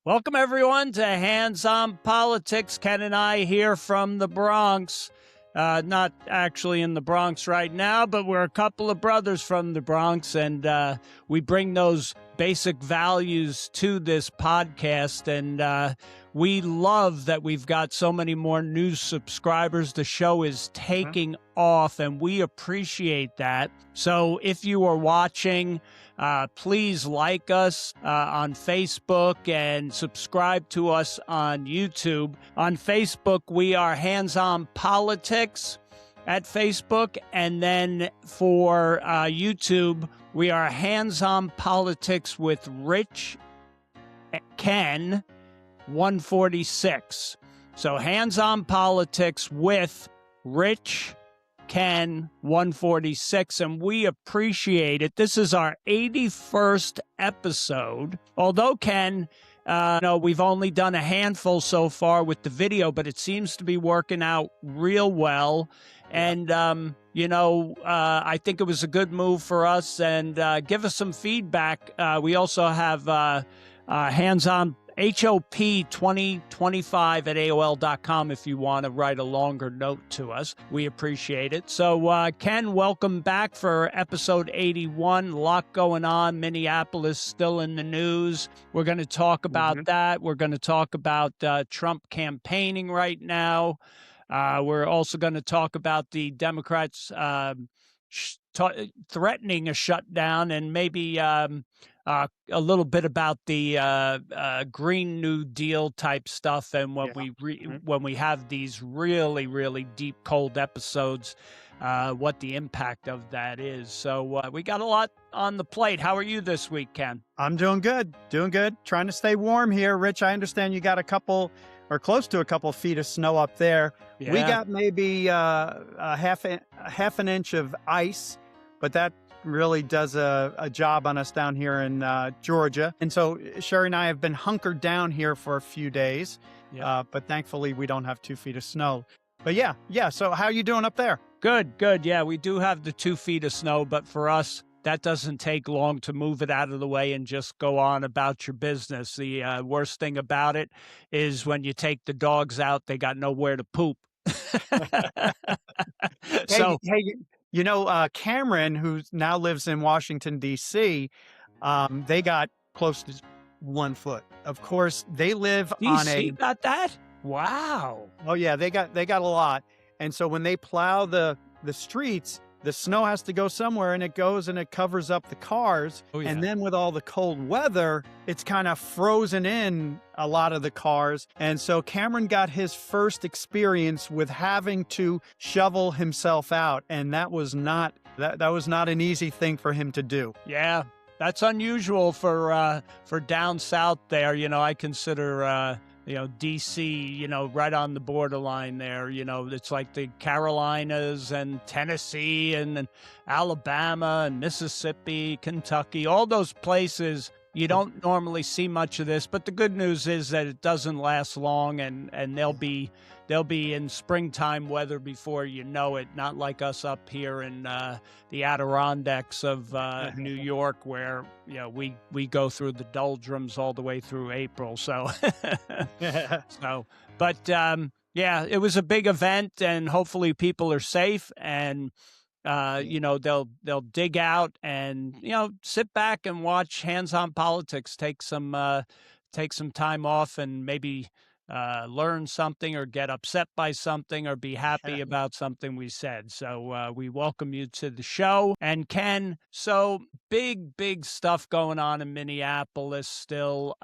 Welcome, everyone, to Hands on Politics. Ken and I here from the Bronx. Not actually in the Bronx right now, but we're a couple of brothers from the Bronx, and we bring those basic values to this podcast. And we love that we've got so many more new subscribers. The show is taking off, and we appreciate that. So if you are watching, please like us on Facebook and subscribe to us on YouTube. On Facebook, we are Hands on Politics at Facebook. And then for YouTube, we are Hands on Politics with Rich Ken 146. So Hands on Politics with Rich Ken 146, and we appreciate it. This is our 81st episode. Although, Ken, we've only done a handful so far with the video, but it seems to be working out real well. And, I think it was a good move for us, and give us some feedback. We also have hands-on HOP2025 at AOL.com if you want to write a longer note to us. We appreciate it. So, Ken, welcome back for episode 81. A lot going on. Minneapolis still in the news. We're going to talk about that. We're going to talk about Trump campaigning right now. We're also going to talk about the Democrats threatening a shutdown, and maybe a little bit about the Green New Deal type stuff, and when we have these really, really deep, cold episodes, what the impact of that is. So we got a lot on the plate. How are you this week, Ken? I'm doing good. Trying to stay warm here. Rich, I understand you got a couple or close to a couple feet of snow up there. Yeah. We got maybe a half an inch of ice, but that really does a job on us down here in Georgia. And so Sherry and I have been hunkered down here for a few days, but thankfully we don't have 2 feet of snow. But yeah. So how are you doing up there? Good. Yeah, we do have the 2 feet of snow, but for us, that doesn't take long to move it out of the way and just go on about your business. The worst thing about it is when you take the dogs out, they got nowhere to poop. Cameron, who now lives in Washington, D.C., they got close to 1 foot. Of course, they live on a... got that? Wow. Oh, yeah, they got a lot. And so when they plow the streets, the snow has to go somewhere, and it goes and it covers up the cars. Oh, yeah. And then with all the cold weather, it's kind of frozen in a lot of the cars. And so Cameron got his first experience with having to shovel himself out. And that was not an easy thing for him to do. Yeah, that's unusual for down south there. I consider D.C., right on the borderline there. It's like the Carolinas and Tennessee and Alabama and Mississippi, Kentucky, all those places. You don't normally see much of this, but the good news is that it doesn't last long, and they'll be in springtime weather before you know it. Not like us up here in the Adirondacks of New York, where we go through the doldrums all the way through April. So, it was a big event, and hopefully people are safe, and they'll dig out and sit back and watch Hands on Politics. Take some time off and maybe learn something, or get upset by something, or be happy about something we said. So we welcome you to the show. And Ken, so big stuff going on in Minneapolis still.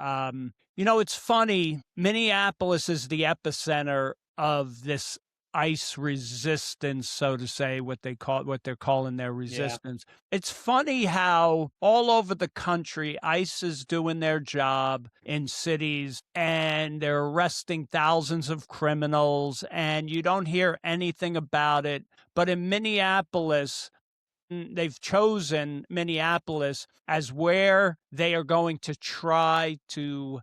It's funny. Minneapolis is the epicenter of this ice resistance, so to say, what they're calling their resistance. Yeah. It's funny how all over the country, ICE is doing their job in cities, and they're arresting thousands of criminals, and you don't hear anything about it. But in Minneapolis, they've chosen Minneapolis as where they are going to try to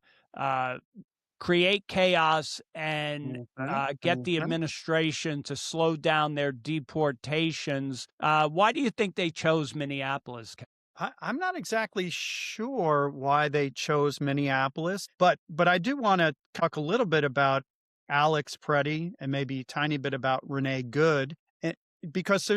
create chaos and get the administration to slow down their deportations. Why do you think they chose Minneapolis? I'm not exactly sure why they chose Minneapolis, but I do want to talk a little bit about Alex Preddy and maybe a tiny bit about Renee Good. eh, Because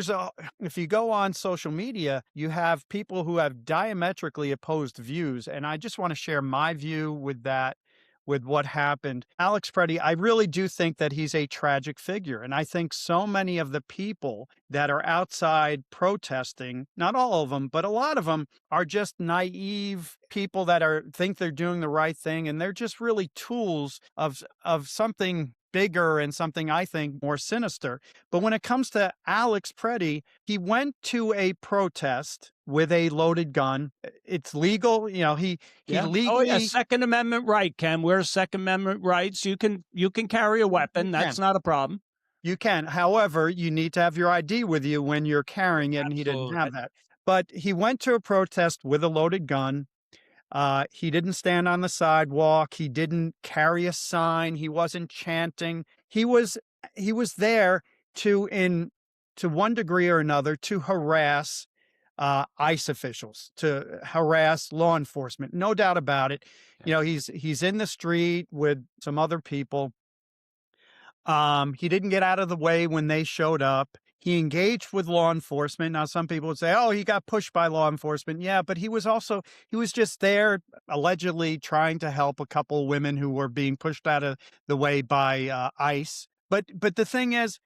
if you go on social media, you have people who have diametrically opposed views. And I just want to share my view with that, with what happened. Alex Preddy, I really do think that he's a tragic figure. And I think so many of the people that are outside protesting, not all of them, but a lot of them are just naive people that think they're doing the right thing. And they're just really tools of something bigger and something I think more sinister. But when it comes to Alex Preddy, he went to a protest with a loaded gun. It's legal. He Yeah. Oh, yeah. legally Second Amendment right, Ken. We're Second Amendment rights. You can carry a you weapon. That's can. not a problem. You can. However, you need to have your ID with you when you're carrying it, and he didn't Absolutely. have that. But he went to a protest with a loaded gun. He didn't stand on the sidewalk. He didn't carry a sign. He wasn't chanting. He was there to one degree or another to harass ICE officials, to harass law enforcement. No doubt about it. He's in the street with some other people. He didn't get out of the way when they showed up. He engaged with law enforcement. Now, some people would say, "Oh, he got pushed by law enforcement." Yeah, but he was just there allegedly trying to help a couple women who were being pushed out of the way by ICE. But the thing is,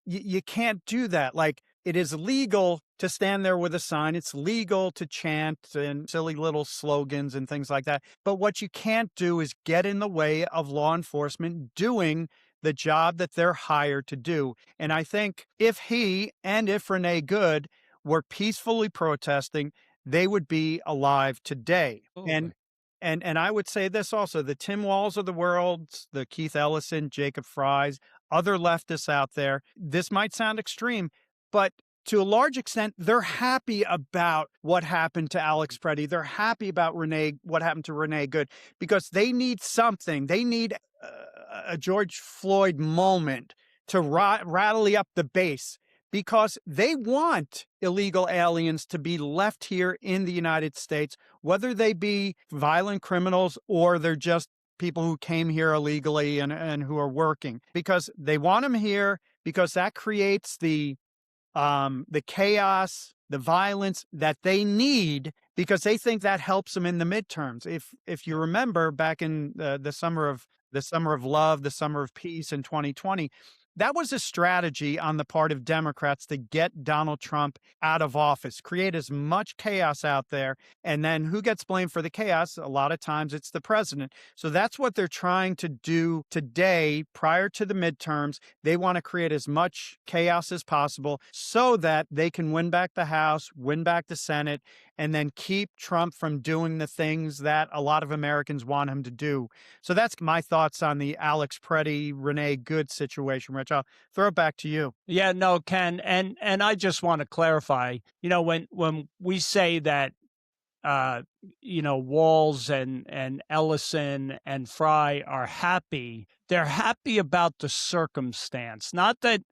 you can't do that. Like, it is legal to stand there with a sign. It's legal to chant and silly little slogans and things like that. But what you can't do is get in the way of law enforcement doing the job that they're hired to do. And I think if he and if Renee Good were peacefully protesting, they would be alive today. Absolutely. And I would say this also: the Tim Walls of the world, the Keith Ellison, Jacob Fry's, other leftists out there. This might sound extreme, but to a large extent, they're happy about what happened to Alex Preddy. They're happy about what happened to Renee Good, because they need something. They need a George Floyd moment to rattle up the base, because they want illegal aliens to be left here in the United States, whether they be violent criminals or they're just people who came here illegally and who are working, because they want them here, because that creates the chaos, the violence that they need, because they think that helps them in the midterms. If you remember back in the summer of love, the summer of peace in 2020, that was a strategy on the part of Democrats to get Donald Trump out of office, create as much chaos out there. And then who gets blamed for the chaos? A lot of times it's the president. So that's what they're trying to do today prior to the midterms. They want to create as much chaos as possible so that they can win back the House, win back the Senate, and then keep Trump from doing the things that a lot of Americans want him to do. So that's my thoughts on the Alex Preddy, Renee Good situation, Rich. I'll throw it back to you. Yeah, no, Ken, and I just want to clarify. When we say that uh, Walls and Ellison and Fry are happy. They're happy about the circumstance. Not that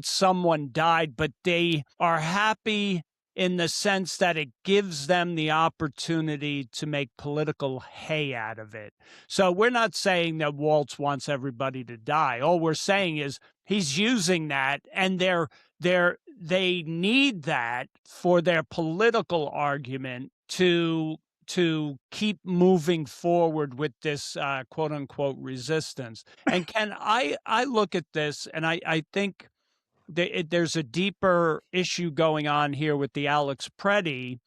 someone died, but they are happy in the sense that it gives them the opportunity to make political hay out of it. So we're not saying that Waltz wants everybody to die. All we're saying is he's using that, and they need that for their political argument to keep moving forward with this quote unquote resistance. And Ken, I look at this and I think there's a deeper issue going on here with the Alex Preddy.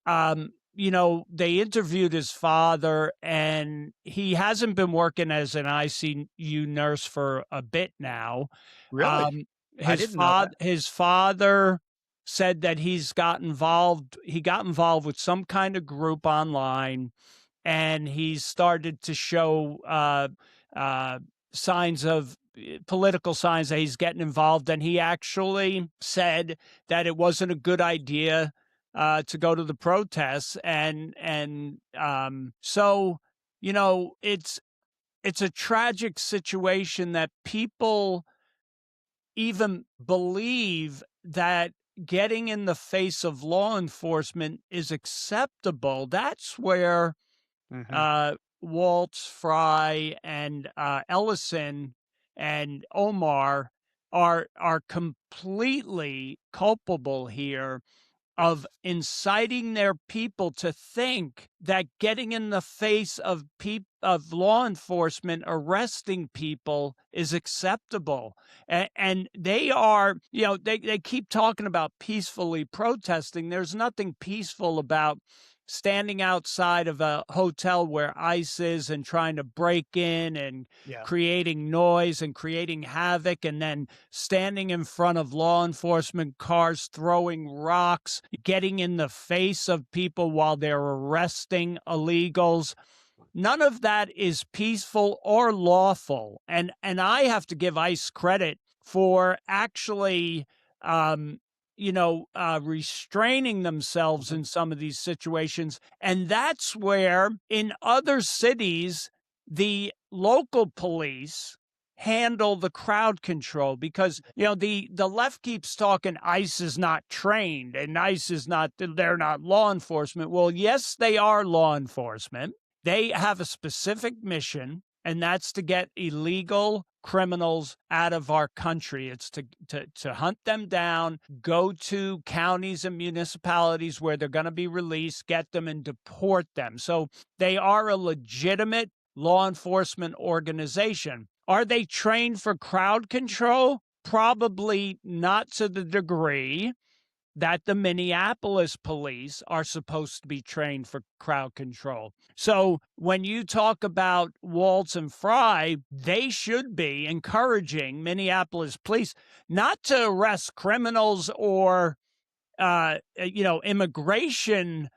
They interviewed his father, and he hasn't been working as an ICU nurse for a bit now. Really? Um, I his didn't know father that. his father said that he got involved with some kind of group online, and he's started to show uh, signs of political signs that he's getting involved. And he actually said that it wasn't a good idea to go to the protests, and so it's a tragic situation that people even believe that getting in the face of law enforcement is acceptable, that's where Hmm. uh, Waltz, Fry, and Ellison and Omar are completely culpable here of inciting their people to think that getting in the face of law enforcement arresting people is acceptable. And they are, they keep talking about peacefully protesting. There's nothing peaceful about standing outside of a hotel where ICE is and trying to break in and Yeah. creating noise and creating havoc, and then standing in front of law enforcement cars, throwing rocks, getting in the face of people while they're arresting illegals. None of that is peaceful or lawful. And I have to give ICE credit for actually restraining themselves Mhm. in some of these situations. And that's where in other cities, the local police handle the crowd control, because the left keeps talking ICE is not trained and ICE is not, they're not law enforcement. Well, yes, they are law enforcement. They have a specific mission, and that's to get illegal criminals out of our country. It's to hunt them down, go to counties and municipalities where they're going to be released, get them and deport them. So they are a legitimate law enforcement organization. Are they trained for crowd control? Probably not to the degree that the Minneapolis police are supposed to be trained for crowd control. So when you talk about Waltz and Fry, they should be encouraging Minneapolis police not to arrest criminals or immigration,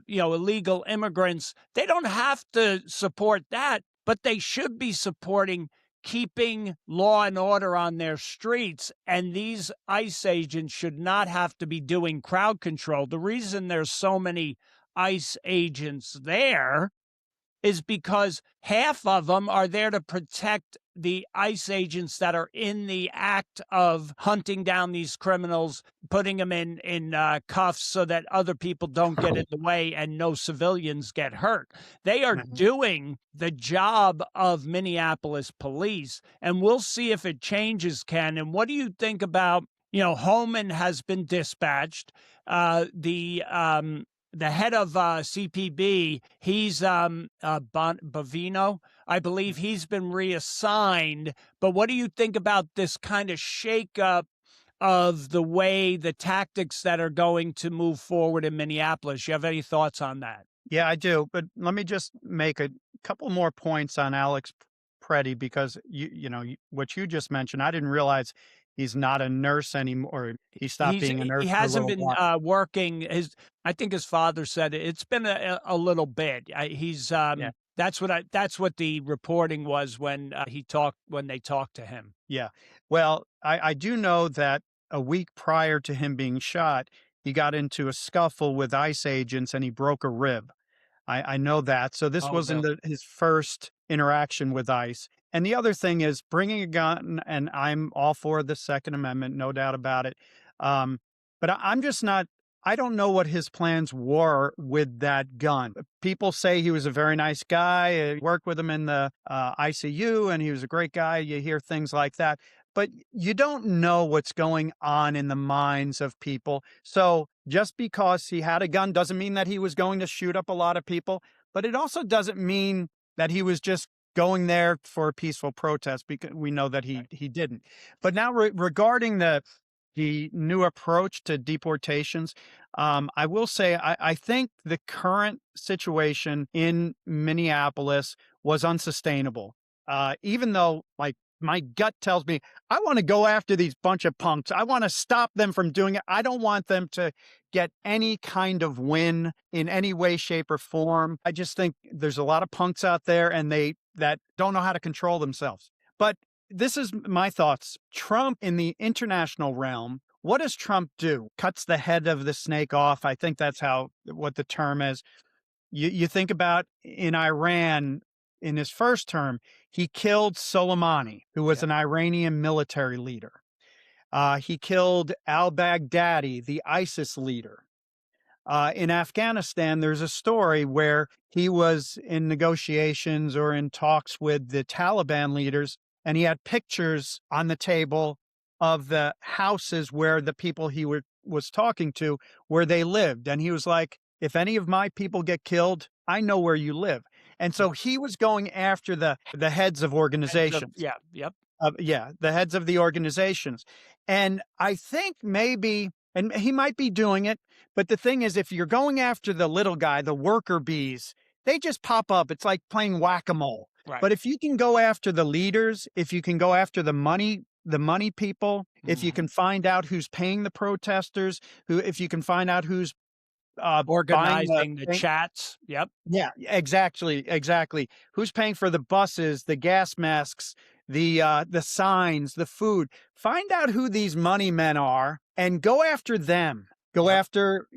illegal immigrants. They don't have to support that, but they should be supporting keeping law and order on their streets. And these ICE agents should not have to be doing crowd control. The reason there's so many ICE agents there is because half of them are there to protect the ICE agents that are in the act of hunting down these criminals, putting them in cuffs so that other people don't get in the way and no civilians get hurt. They are Mhm. doing the job of Minneapolis police, and we'll see if it changes, Ken. And what do you think about, Holman has been dispatched. The head of CPB, he's Bovino, I believe he's been reassigned. But what do you think about this kind of shakeup of the way, the tactics that are going to move forward in Minneapolis? You have any thoughts on that? Yeah, I do. But let me just make a couple more points on Alex Preddy, because what you just mentioned, I didn't realize he's not a nurse anymore. Or he stopped being a He nurse for a hasn't little been while. working. I think his father said it's been a little bit. He's Yeah. that's what the reporting was when when they talked to him. Yeah. Well, I do know that a week prior to him being shot, he got into a scuffle with ICE agents and he broke a rib. I know that. So this Oh, wasn't really? his first interaction with ICE. And the other thing is bringing a gun, and I'm all for the Second Amendment, no doubt about it. Um, but I'm just not. I don't know what his plans were with that gun. People say he was a very nice guy. I worked with him in the ICU, and he was a great guy. You hear things like that, but you don't know what's going on in the minds of people. So just because he had a gun doesn't mean that he was going to shoot up a lot of people, but it also doesn't mean that he was just going there for a peaceful protest, because we know that he didn't. But now regarding the new approach to deportations, I will say I think the current situation in Minneapolis was unsustainable. Even though, like, my gut tells me I want to go after these bunch of punks. I want to stop them from doing it. I don't want them to get any kind of win in any way, shape, or form. I just think there's a lot of punks out there, and they that don't know how to control themselves. But this is my thoughts. Trump in the international realm, what does Trump do? Cuts the head of the snake off. I think that's what the term is. You think about in Iran in his first term, he killed Soleimani, who was Yeah. an Iranian military leader. He killed al-Baghdadi, the ISIS leader. In Afghanistan, there's a story where he was in negotiations or in talks with the Taliban leaders, and he had pictures on the table of the houses where the people he was talking to, where they lived. And he was like, if any of my people get killed, I know where you live. And so he was going after the heads of Heads of, organizations. yeah, yep. Yeah, the heads of the organizations. And I think maybe, and he might be doing it, but the thing is, if you're going after the little guy, the worker bees, they just pop up. It's like playing whack-a-mole. Right. But if you can go after the leaders, if you can go after the money people, if you can find out who's paying the protesters, if you can find out who's buying the Organizing the chats. Yep. yeah, exactly, exactly. Who's paying for the buses, the gas masks, the signs, the food? Find out who these money men are and go after them. Yep.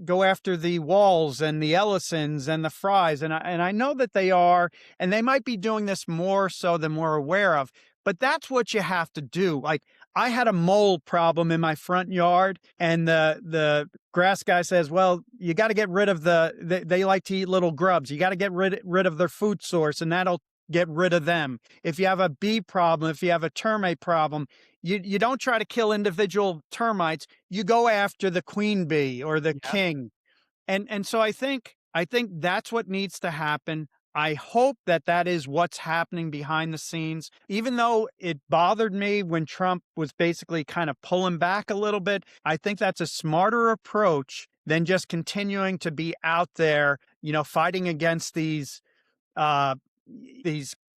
Go after the Walls and the Ellisons and the Fries. And I know that they are, and they might be doing this more so than we're aware of, but that's what you have to do. Like I had a mold problem in my front yard, and the grass guy says, well, you got to get rid of they like to eat little grubs. You got to get rid of their food source, and that'll get rid of them. If you have a bee problem, if you have a termite problem, you don't try to kill individual termites. You go after the queen bee or the Yep. king. And so I think that's what needs to happen. I hope that that is what's happening behind the scenes, even though it bothered me when Trump was basically kind of pulling back a little bit. I think that's a smarter approach than just continuing to be out there, fighting against these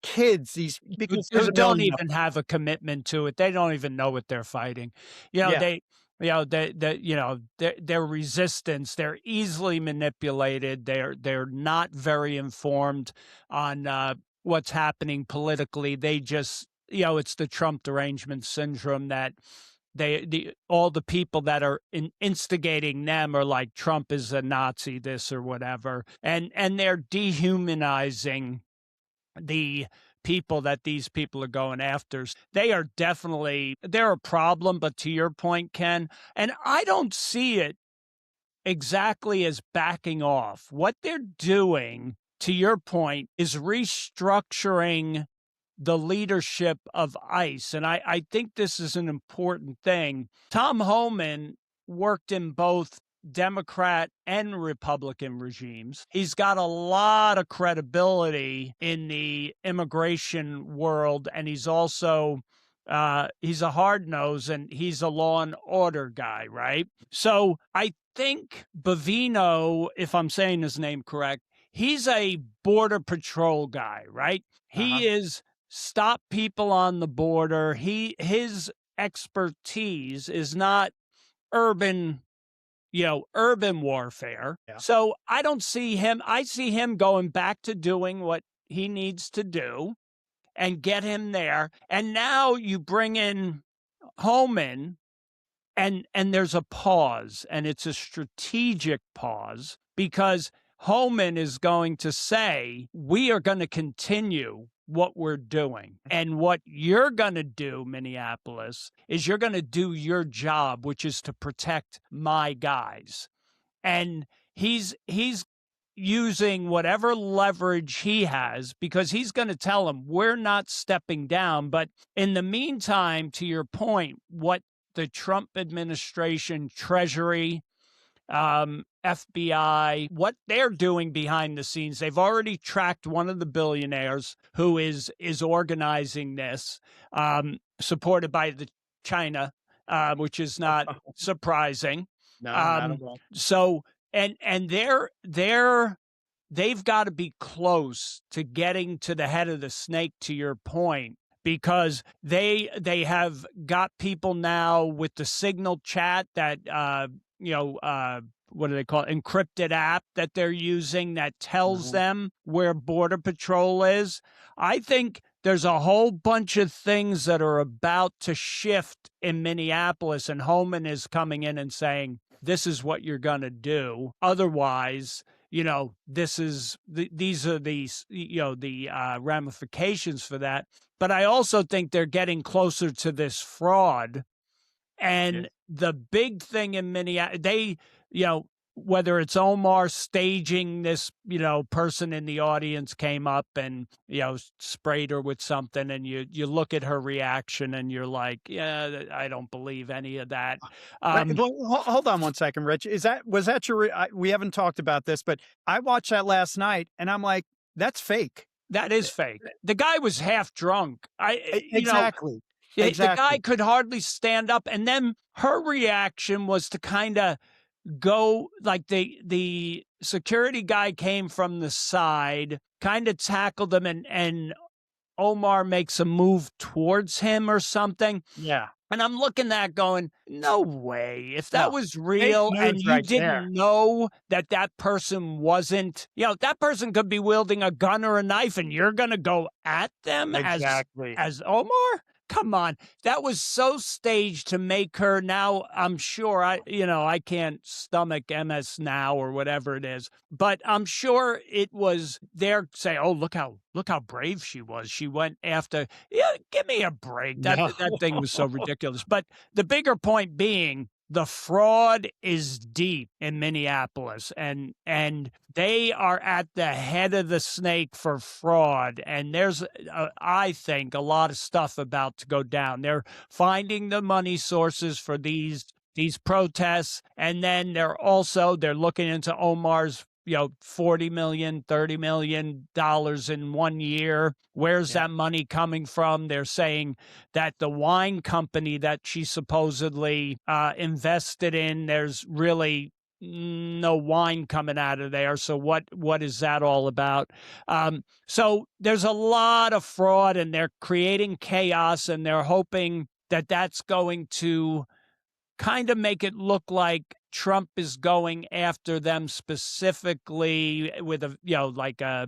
kids, because there's Who a don't million of even have a commitment to it. They don't even know what they're fighting. yeah. They, their resistance, they're easily manipulated. They're not very informed on what's happening politically. They just, it's the Trump derangement syndrome that all the people that are instigating them are like, Trump is a Nazi, this or whatever. And they're dehumanizing the people that these people are going after. They're a problem, but to your point, Ken, and I don't see it exactly as backing off. What they're doing, to your point, is restructuring the leadership of ICE. And I think this is an important thing. Tom Homan worked in both Democrat and Republican regimes. He's got a lot of credibility in the immigration world, and he's also he's a hard nose and he's a law and order guy, right? So I think Bavino, if I'm saying his name correct, he's a border patrol guy, right? He is stop people on the border. His expertise is not urban urban warfare. Yeah. So I don't see him. I see him going back to doing what he needs to do and get him there. And now you bring in Homan, and there's a pause, and it's a strategic pause, because Homan is going to say, we are going to continue what we're doing. And what you're going to do, Minneapolis, is you're going to do your job, which is to protect my guys. And he's using whatever leverage he has, because he's going to tell them, we're not stepping down. But in the meantime, to your point, what the Trump administration, Treasury, FBI, what they're doing behind the scenes. They've already tracked one of the billionaires who is organizing this, supported by the China, which is not surprising. No, not at all. So and they've got to be close to getting to the head of the snake, to your point, because they have got people now with the Signal chat that what do they call it? Encrypted app that they're using that tells them where Border Patrol is. I think there's a whole bunch of things that are about to shift in Minneapolis, and Homan is coming in and saying, this is what you're going to do. Otherwise, these are the ramifications for that. But I also think they're getting closer to this fraud And Yes. the big thing in Minneapolis, you know, whether it's Omar staging this, person in the audience came up and, sprayed her with something, and you look at her reaction and you're like, yeah, I don't believe any of that. Wait, Um, hold on one second, Rich. Was that your? We haven't talked about this, but I watched that last night, and I'm like, that's fake. that is fake. The guy was half drunk. Exactly, The guy exactly. could hardly stand up. And then her reaction was to kind of go like the security guy came from the side, kind of tackled him, and Omar makes a move towards him or something. Yeah. And I'm looking at going, no way. If that No, was fake real and news you right there. didn't know that that person wasn't, that person could be wielding a gun or a knife and you're going to go at them Exactly. as Omar? Come on. That was so staged to make her. Now I'm sure I can't stomach MS Now or whatever it is, but I'm sure it was there say, "Oh, look how brave she was. She went after." Yeah, give me a break. That No. that thing was so ridiculous. But the bigger point being, the fraud is deep in Minneapolis, and they are at the head of the snake for fraud. And there's, I think, a lot of stuff about to go down. They're finding the money sources for these protests, and then they're looking into Omar's 40 million, $30 million in 1 year. Where's Yeah. that money coming from? They're saying that the wine company that she supposedly invested in, there's really no wine coming out of there. So what is that all about? So there's a lot of fraud, and they're creating chaos, and they're hoping that that's going to kind of make it look like Trump is going after them specifically with like a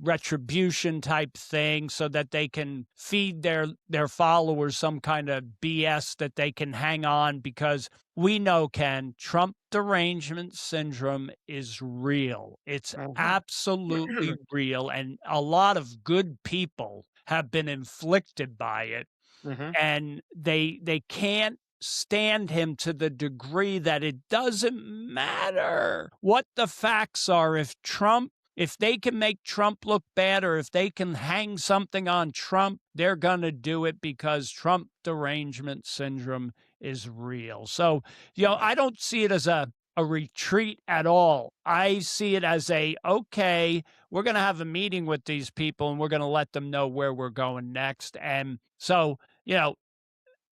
retribution type thing, so that they can feed their followers some kind of BS that they can hang on, because we know, Ken, Trump derangement syndrome is real. It's Mhm. absolutely real, and a lot of good people have been inflicted by it, Mhm. and they can't stand him to the degree that it doesn't matter what the facts are. If they can make Trump look bad, or if they can hang something on Trump, they're going to do it, because Trump derangement syndrome is real. So, I don't see it as a retreat at all. I see it as okay, we're going to have a meeting with these people and we're going to let them know where we're going next. And so, you know,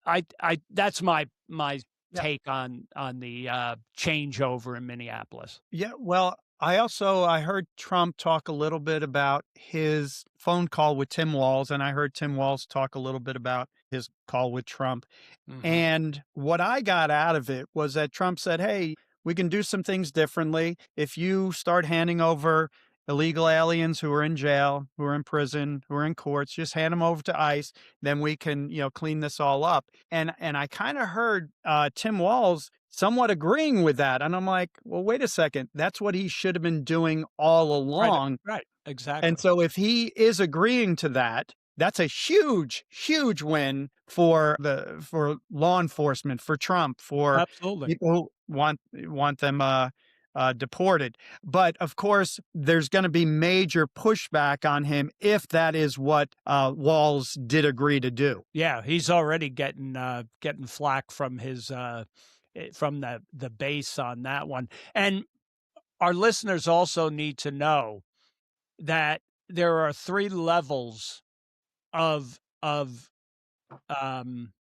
I that's my Yeah. take on the changeover in Minneapolis. Yeah, well, I heard Trump talk a little bit about his phone call with Tim Walz, and I heard Tim Walz talk a little bit about his call with Trump. Hmm. And what I got out of it was that Trump said, "Hey, we can do some things differently. If you start handing over illegal aliens who are in jail, who are in prison, who are in courts, just hand them over to ICE, then we can, clean this all up." And I kind of heard Tim Walz somewhat agreeing with that, and I'm like, "Well, wait a second. That's what he should have been doing all Right, along." right, And exactly, so if he is agreeing to that, that's a huge, huge win for law enforcement, for Trump, for absolutely. people who want them deported. But of course, there's going to be major pushback on him if that is what Walls did agree to do. Yeah, he's already getting flack from his from the base on that one. And our listeners also need to know that there are three levels of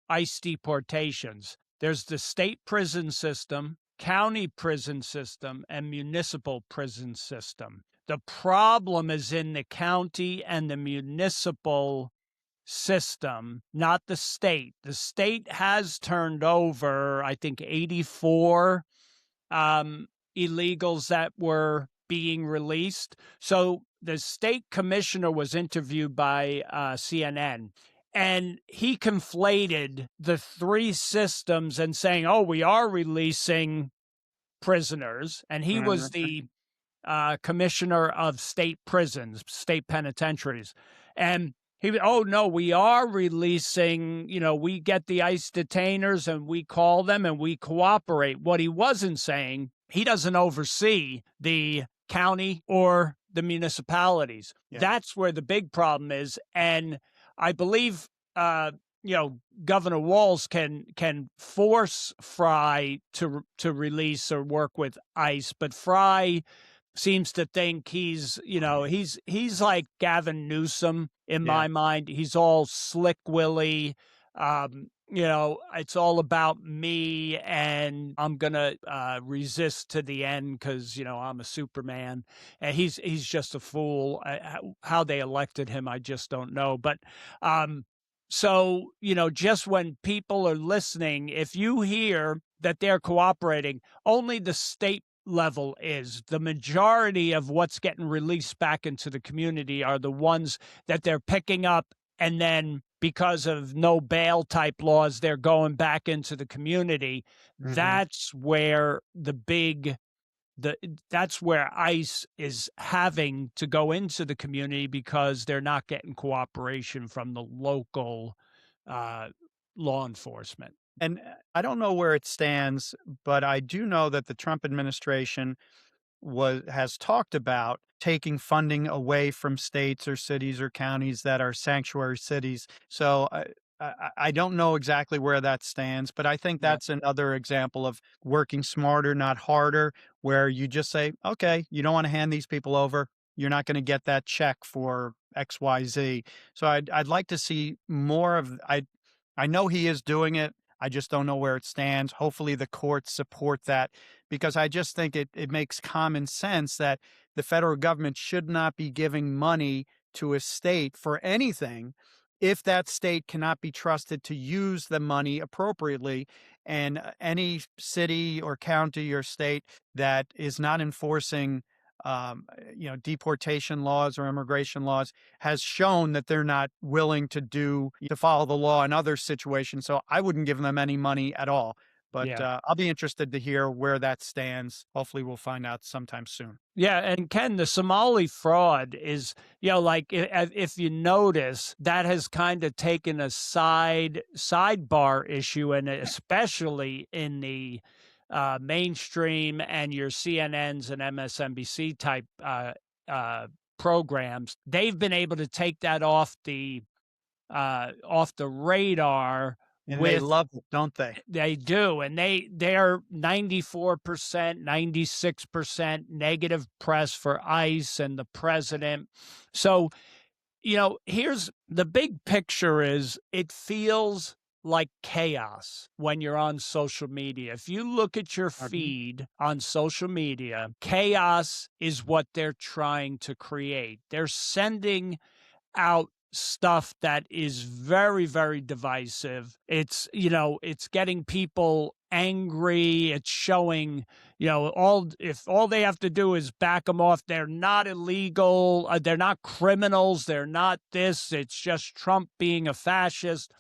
ICE deportations. There's the state prison system, county prison system, and municipal prison system. The problem is in the county and the municipal system, not the state. The state has turned over, I think, 84 illegals that were being released. So the state commissioner was interviewed by CNN, and he conflated the three systems and saying, "Oh, we are releasing prisoners," and he was Mhm. the commissioner of state prisons, state penitentiaries, and Oh no, we are releasing, we get the ICE detainers and we call them and we cooperate. What he wasn't saying, he doesn't oversee the county or the municipalities. Yeah. That's where the big problem is. And I believe, you know, Governor Walz can force Fry to release or work with ICE, but Fry seems to think he's like Gavin Newsom in Yeah. my mind. He's all slick Willie. It's all about me, and I'm gonna resist to the end because I'm a Superman, and he's just a fool. How they elected him, I just don't know. But so just when people are listening, if you hear that they're cooperating, only the state level is. The majority of what's getting released back into the community are the ones that they're picking up, and then because of no bail type laws, they're going back into the community. Mm-hmm. That's where that's where ICE is having to go into the community because they're not getting cooperation from the local law enforcement. And I don't know where it stands, but I do know that the Trump administration has talked about taking funding away from states or cities or counties that are sanctuary cities. So I don't know exactly where that stands, but I think Yeah. that's another example of working smarter, not harder, where you just say, okay, you don't want to hand these people over. You're not going to get that check for XYZ. So I'd like to see more of. I know he is doing it. I just don't know where it stands. Hopefully the courts support that, because I just think it makes common sense that the federal government should not be giving money to a state for anything if that state cannot be trusted to use the money appropriately. And any city or county or state that is not enforcing deportation laws or immigration laws has shown that they're not willing to follow the law in other situations. So I wouldn't give them any money at all. But Yeah. I'll be interested to hear where that stands. Hopefully we'll find out sometime soon. Yeah, and Ken, the Somali fraud is, like if you notice, that has kind of taken a sidebar issue, and especially in the mainstream and your CNNs and MSNBC type programs, they've been able to take that off the radar. And they love it, don't they? They do, and they're 94%, 96% negative press for ICE and the president. So, here's the big picture: is it feels like chaos when you're on social media. If you look at your feed on social media, chaos is what they're trying to create. They're sending out stuff that is very, very divisive. It's getting people angry. It's showing, if all they have to do is back them off, they're not illegal, they're not criminals, they're not this, it's just Trump being a fascist.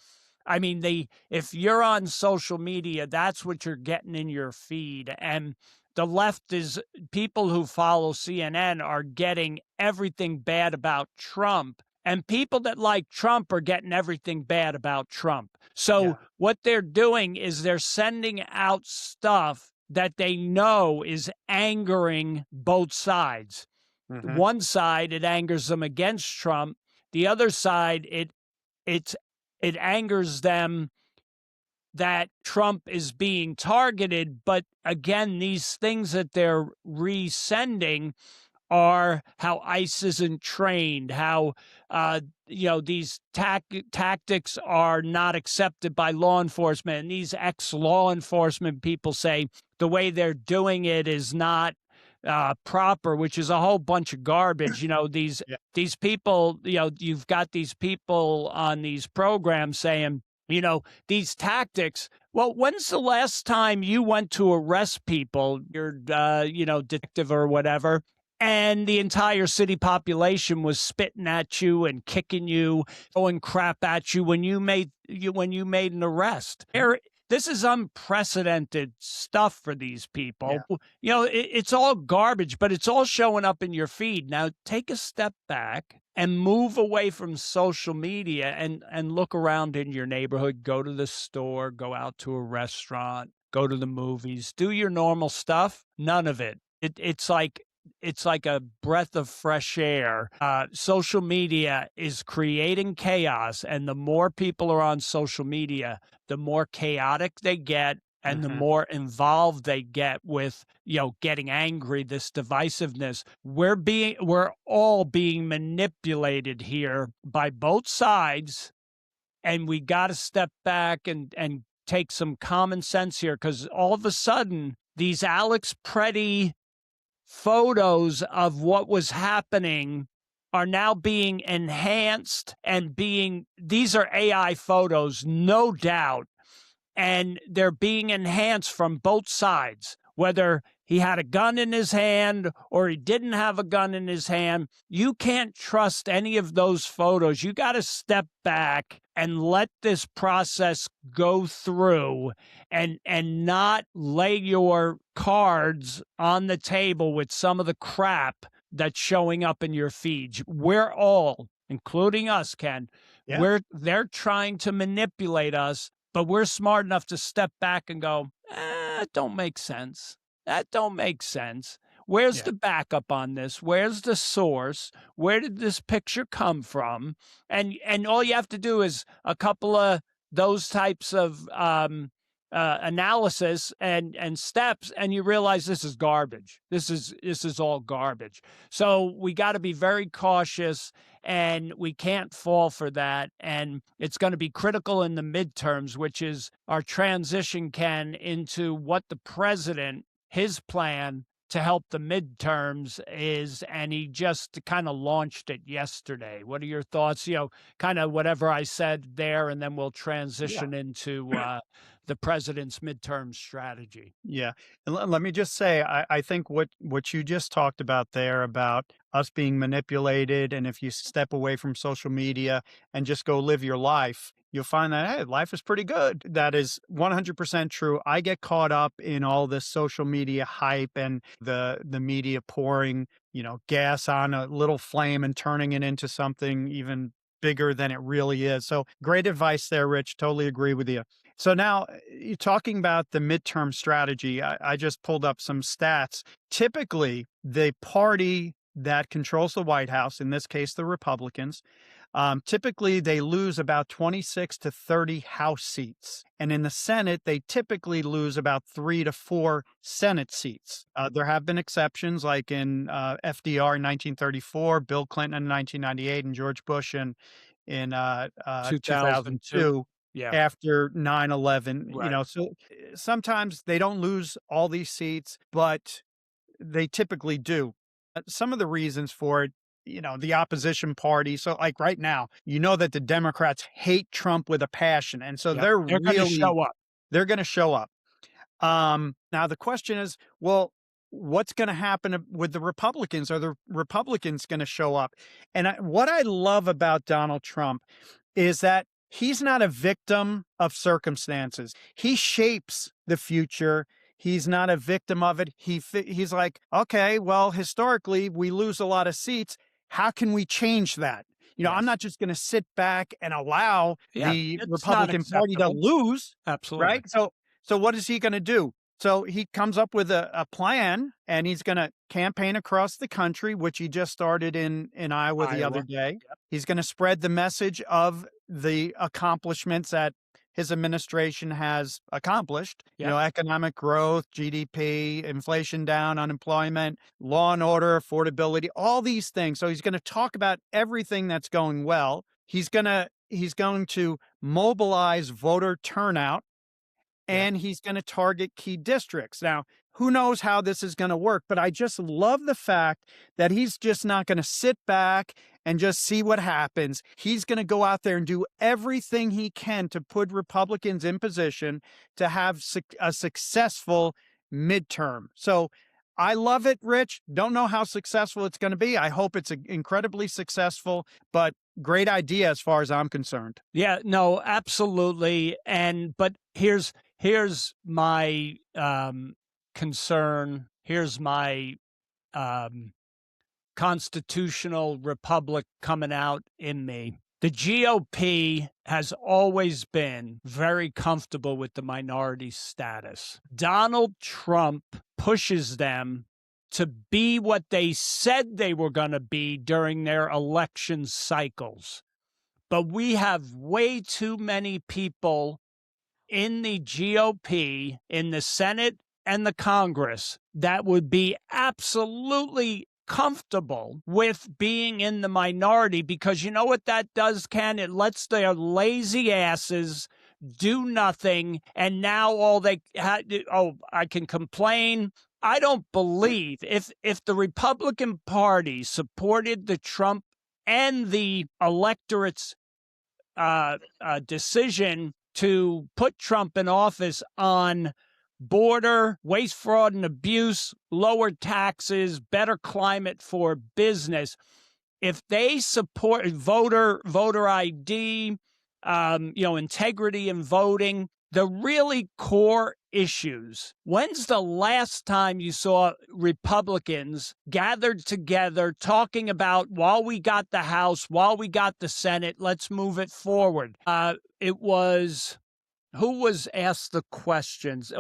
I mean, if you're on social media, that's what you're getting in your feed. And the left is, people who follow CNN are getting everything bad about Trump. And people that like Trump are getting everything bad about Trump. So what they're doing is they're sending out stuff that they know is angering both sides. Mm-hmm. One side, it angers them against Trump. The other side, it angers them that Trump is being targeted. But again, these things that they're resending are how ICE isn't trained, how these tactics are not accepted by law enforcement. And these ex-law enforcement people say the way they're doing it is not proper, which is a whole bunch of garbage. These people, you've got these people on these programs saying, these tactics. Well, when's the last time you went to arrest people, your, detective or whatever, and the entire city population was spitting at you and kicking you, throwing crap at you when you made an arrest? This is unprecedented stuff for these people. Yeah. It's all garbage, but it's all showing up in your feed. Now, take a step back and move away from social media and look around in your neighborhood, go to the store, go out to a restaurant, go to the movies, do your normal stuff. None of it. It's like a breath of fresh air. Social media is creating chaos, and the more people are on social media, the more chaotic they get, and the Mhm. more involved they get with, getting angry, this divisiveness. We're all being manipulated here by both sides, and we got to step back and take some common sense here, because all of a sudden these Alex Preddy photos of what was happening are now being enhanced and these are AI photos, no doubt, and they're being enhanced from both sides, whether he had a gun in his hand or he didn't have a gun in his hand. You can't trust any of those photos. You got to step back and let this process go through, and not lay your cards on the table with some of the crap that's showing up in your feeds. We're all, including us, Ken, Yeah. they're trying to manipulate us, but we're smart enough to step back and go, it don't make sense. That don't make sense. Where's Yeah. the backup on this? Where's the source? Where did this picture come from? And all you have to do is a couple of those types of analysis and steps, and you realize this is garbage. This is all garbage. So we got to be very cautious, and we can't fall for that. And it's going to be critical in the midterms, which is our transition, Ken, into what the president, his plan to help the midterms is. And he just kind of launched it yesterday. What are your thoughts? Kind of whatever I said there, and then we'll Yeah. transition into the president's midterm strategy. Yeah. And let me just say, I think what you just talked about there about us being manipulated, and if you step away from social media and just go live your life, you'll find that, hey, life is pretty good. That is 100% true. I get caught up in all this social media hype and the media pouring, gas on a little flame and turning it into something even bigger than it really is. So great advice there, Rich. Totally agree with you. So now you're talking about the midterm strategy. I just pulled up some stats. Typically, the party that controls the White House, in this case, the Republicans, typically they lose about 26 to 30 House seats. And in the Senate, they typically lose about 3 to 4 Senate seats. There have been exceptions, like in FDR in 1934, Bill Clinton in 1998, and George Bush in 2002. 2002 Yeah. after 9/11. Right. So sometimes they don't lose all these seats, but they typically do. Some of the reasons for it, the opposition party. So, like right now, that the Democrats hate Trump with a passion, and so Yep. they're They're going to really show up. they're going to show up. Now the question is, well, what's going to happen with the Republicans? Are the Republicans going to show up? And what I love about Donald Trump is that he's not a victim of circumstances. He shapes the future. He's not a victim of it. He's like, okay, well, historically, we lose a lot of seats. How can we change that? I'm Yes. not just going to sit back and allow Yeah. the It's not Republican Party to acceptable. lose, Absolutely. right? So what is he going to do? So he comes up with a plan, and he's going to campaign across the country, which he just started in Iowa the other Iowa. day. Yep. He's going to spread the message of the accomplishments that his administration has accomplished, Yep. economic growth, GDP, inflation down, unemployment, law and order, affordability, all these things. So he's going to talk about everything that's going well. He's going to mobilize voter turnout, Yep. and he's going to target key districts. Now, who knows how this is going to work, but I just love the fact that he's just not going to sit back and just see what happens. He's going to go out there and do everything he can to put Republicans in position to have a successful midterm. So I love it, Rich. Don't know how successful it's going to be. I hope it's incredibly successful, but great idea as far as I'm concerned. Yeah, no, absolutely. But here's my concern. Here's my constitutional republic coming out in me. The GOP has always been very comfortable with the minority status. Donald Trump pushes them to be what they said they were going to be during their election cycles. But we have way too many people in the GOP, in the Senate and the Congress, that would be absolutely comfortable with being in the minority, because you know what that does, Ken? It lets their lazy asses do nothing, and now all they I can complain. I don't believe if the Republican Party supported the Trump and the electorate's decision to put Trump in office on border, waste, fraud, and abuse, lower taxes, better climate for business. If they support voter ID, integrity in voting, the really core issues. When's the last time you saw Republicans gathered together talking about, while we got the House, while we got the Senate, let's move it forward? It was, who was asked the questions?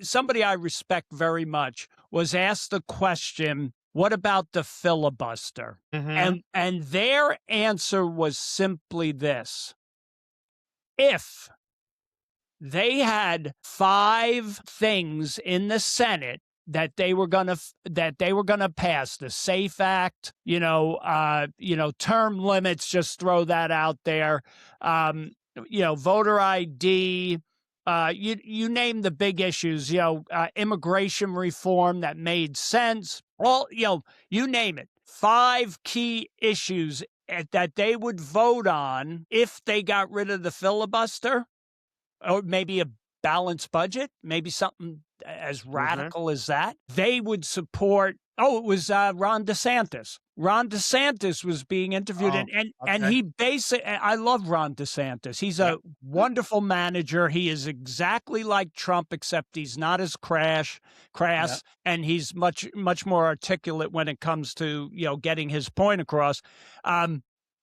Somebody I respect very much was asked the question, what about the filibuster? Mm-hmm. And their answer was simply this: if they had 5 things in the Senate that they were going to pass, the SAFE Act, term limits, just throw that out there, voter ID, you name the big issues, immigration reform that made sense, you name it. 5 key issues that they would vote on if they got rid of the filibuster, or maybe a balanced budget, maybe something as radical as that. They would support. It was Ron DeSantis. Ron DeSantis was being interviewed, and he basically, I love Ron DeSantis. He's a wonderful manager. He is exactly like Trump, except he's not as crass, and he's much more articulate when it comes to getting his point across.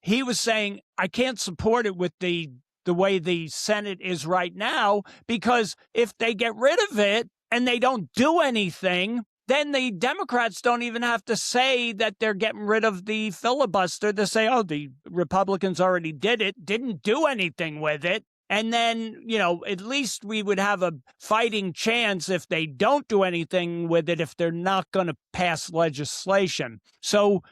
He was saying, I can't support it with the way the Senate is right now, because if they get rid of it and they don't do anything, then the Democrats don't even have to say that they're getting rid of the filibuster. They say, the Republicans already didn't do anything with it. And then, at least we would have a fighting chance if they don't do anything with it, if they're not going to pass legislation. So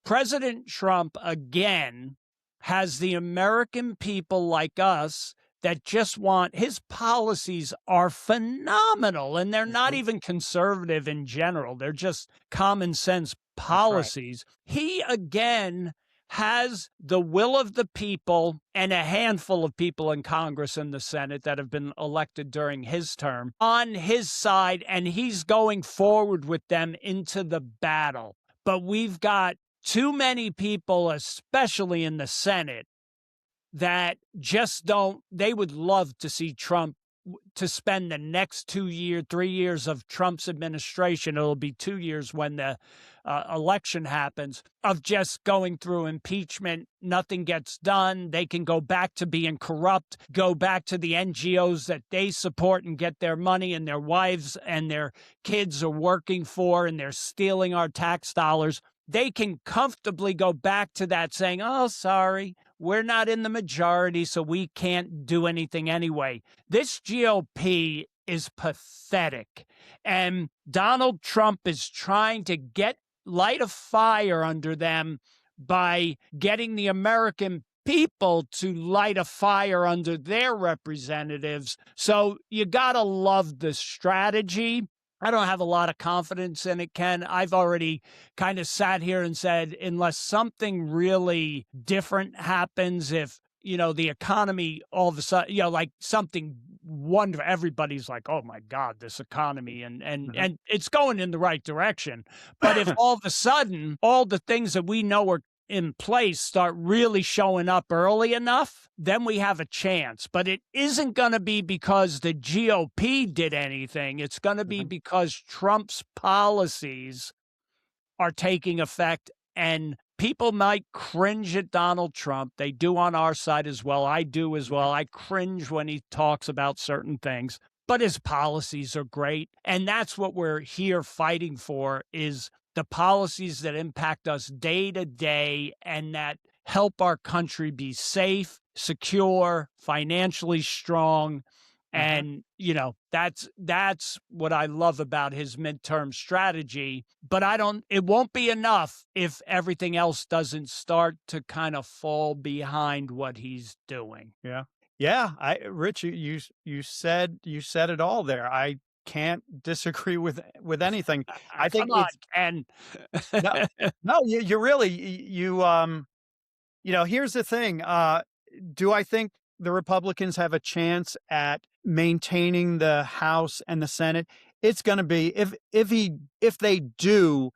President Trump, again, has the American people like us that just want, his policies are phenomenal, and they're not even conservative in general. They're just common sense policies. Right. He, again, has the will of the people and a handful of people in Congress and the Senate that have been elected during his term on his side, and he's going forward with them into the battle. But we've got too many people, especially in the Senate, that just don't, they would love to see Trump, to spend the next 3 years of Trump's administration, it'll be 2 years when the election happens, of just going through impeachment. Nothing gets done. They can go back to being corrupt, go back to the NGOs that they support and get their money, and their wives and their kids are working for, and they're stealing our tax dollars. They can comfortably go back to that, saying, sorry, we're not in the majority, so we can't do anything anyway. This GOP is pathetic. And Donald Trump is trying to light a fire under them by getting the American people to light a fire under their representatives. So you got to love the strategy. I don't have a lot of confidence in it, Ken. I've already kind of sat here and said, unless something really different happens, if, the economy all of a sudden, like something wonderful, everybody's like, oh my God, this economy, and it's going in the right direction. But if all of a sudden, all the things that we know are in place start really showing up early enough, then we have a chance. But it isn't going to be because the GOP did anything. It's going to be because Trump's policies are taking effect And people might cringe at Donald Trump. They do on our side as well. I do as well. I cringe when he talks about certain things, but his policies are great. And that's what we're here fighting for, is the policies that impact us day to day and that help our country be safe, secure, financially strong. Uh-huh. And, that's what I love about his midterm strategy. But it won't be enough if everything else doesn't start to kind of fall behind what he's doing. Yeah. Yeah. Rich, you said it all there. I can't disagree with anything. I think Come on, it's Ken. no, no, you really, here's the thing. Do I think the Republicans have a chance at maintaining the House and the Senate? It's going to be, if they do,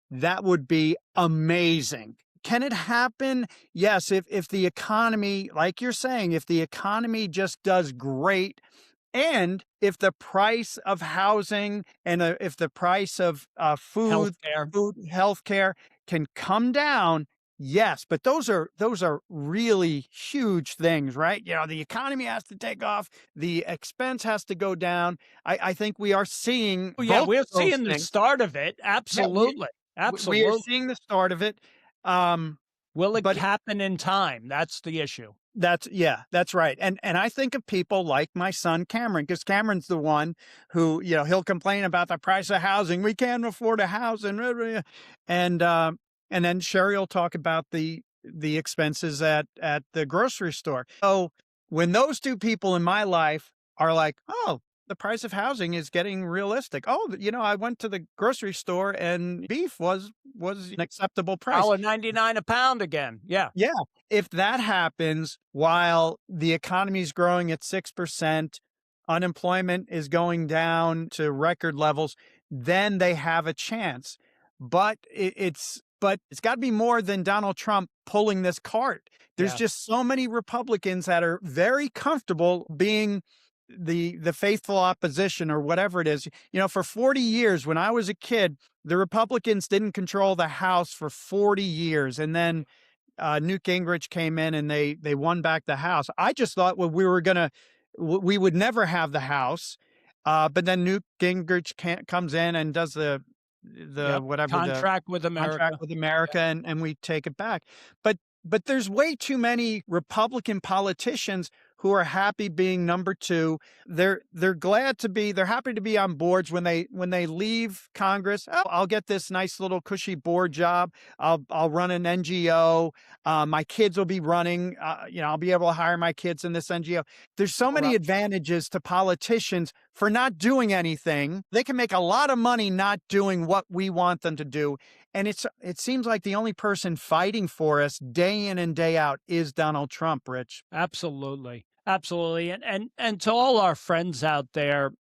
that would be amazing. Can it happen? Yes, if the economy, like you're saying, if the economy just does great, and if the price of housing and if the price of Healthcare. healthcare can come down, yes. But those are really huge things, right? The economy has to take off, the expense has to go down. I think we are seeing Oh, yeah, both we're of those seeing the things. start of it. Yeah, Absolutely. we are Absolutely. seeing the start of it. Um, Will it but happen in time? That's the issue. that's right. And I think of people like my son Cameron, because Cameron's the one who, he'll complain about the price of housing. We can't afford a house, and then Sherry will talk about the expenses at the grocery store. So when those two people in my life are like, oh, the price of housing is getting realistic. Oh, I went to the grocery store and beef was an acceptable price. $1.99 a pound again. Yeah. Yeah. If that happens while the economy is growing at 6%, unemployment is going down to record levels, then they have a chance. But it's got to be more than Donald Trump pulling this cart. There's Yeah. just so many Republicans that are very comfortable being the faithful opposition or whatever it is. For 40 years when I was a kid, the Republicans didn't control the House for 40 years, and then Newt Gingrich came in and they won back the House. I just thought, well, we would never have the House, but then Newt Gingrich comes in and does the Yep. whatever the Contract with contract America. with America, and we take it back. But there's way too many Republican politicians who are happy being number two. They're happy to be on boards when they leave Congress. Oh, I'll get this nice little cushy board job. I'll run an NGO. My kids will be running. I'll be able to hire my kids in this NGO. There's so many advantages to politicians for not doing anything. They can make a lot of money not doing what we want them to do. And it seems like the only person fighting for us day in and day out is Donald Trump, Rich. Absolutely. Absolutely. And to all our friends out there,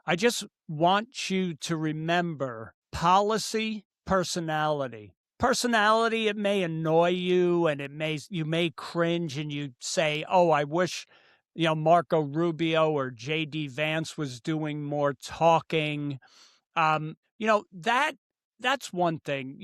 I just want you to remember policy, personality. Personality, it may annoy you and you may cringe and you say, oh, I wish, Marco Rubio or JD Vance was doing more talking. That's one thing.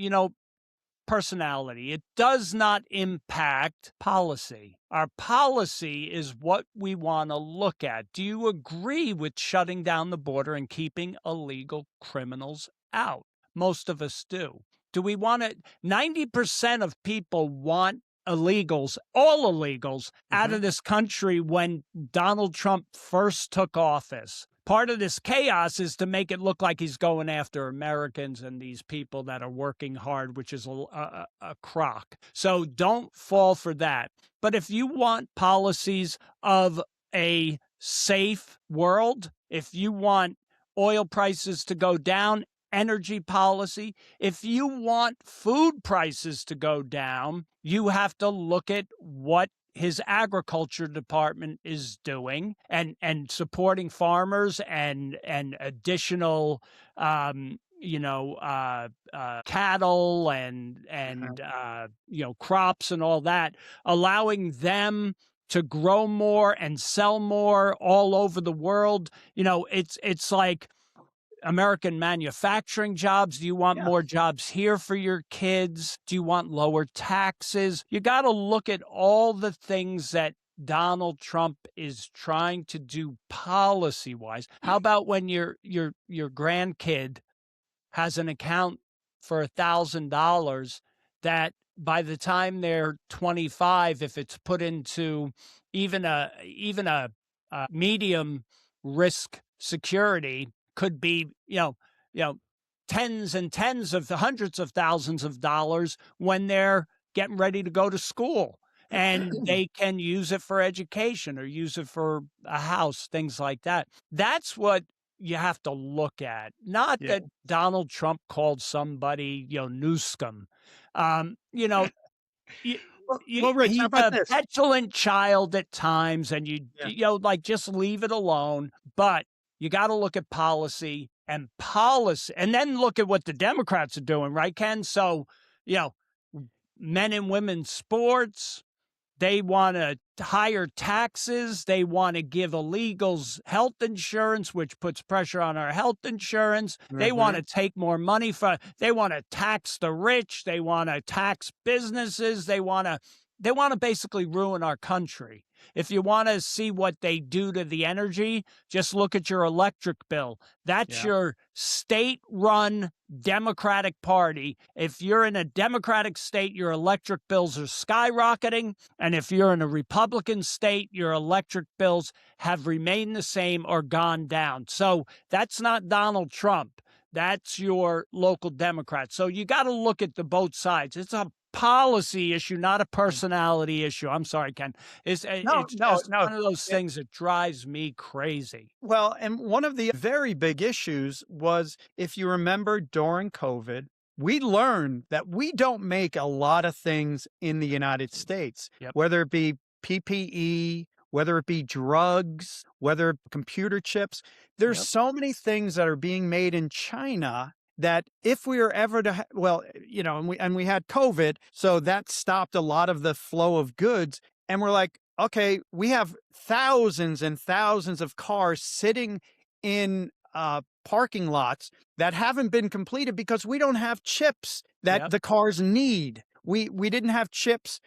Personality. It does not impact policy. Our policy is what we want to look at. Do you agree with shutting down the border and keeping illegal criminals out? Most of us do. Do we want to? 90% of people want illegals, all illegals, out of this country when Donald Trump first took office. Part of this chaos is to make it look like he's going after Americans and these people that are working hard, which is a crock. So don't fall for that. But if you want policies of a safe world, if you want oil prices to go down, energy policy, if you want food prices to go down, you have to look at what his agriculture department is doing and supporting farmers and additional cattle and crops and all that, allowing them to grow more and sell more all over the world. It's like American manufacturing jobs? Do you want Yeah. more jobs here for your kids? Do you want lower taxes? You got to look at all the things that Donald Trump is trying to do policy wise. How about when your grandkid has an account for $1,000 that by the time they're 25, if it's put into even a medium risk security, could be tens and tens of hundreds of thousands of dollars when they're getting ready to go to school, and they can use it for education or use it for a house, things like that. That's what you have to look at. Not Yeah. that Donald Trump called somebody, Newscom. Um, you know, you, Well, Rich, how he's about a this? petulant child at times, and Yeah. like just leave it alone. But you got to look at policy, and then look at what the Democrats are doing, right, Ken? So, you know, men and women's sports. They want to higher taxes. They want to give illegals health insurance, which puts pressure on our health insurance. They want to take more money they want to tax the rich. They want to tax businesses. They want to basically ruin our country. If you want to see what they do to the energy, just look at your electric bill. That's Yeah. your state-run Democratic Party. If you're in a Democratic state, your electric bills are skyrocketing. And if you're in a Republican state, your electric bills have remained the same or gone down. So that's not Donald Trump. That's your local Democrat. So you got to look at the both sides. It's a policy issue, not a personality issue. I'm sorry, Ken. No, It's no, just no. one of those things that drives me crazy. Well, and one of the very big issues was, if you remember during COVID, we learned that we don't make a lot of things in the United States, Yep. whether it be PPE, whether it be drugs, whether it be computer chips. There's Yep. so many things that are being made in China that if we are ever to, and we had COVID, so that stopped a lot of the flow of goods. And we're like, okay, we have thousands and thousands of cars sitting in parking lots that haven't been completed because we don't have chips that Yep. the cars need. We didn't have chips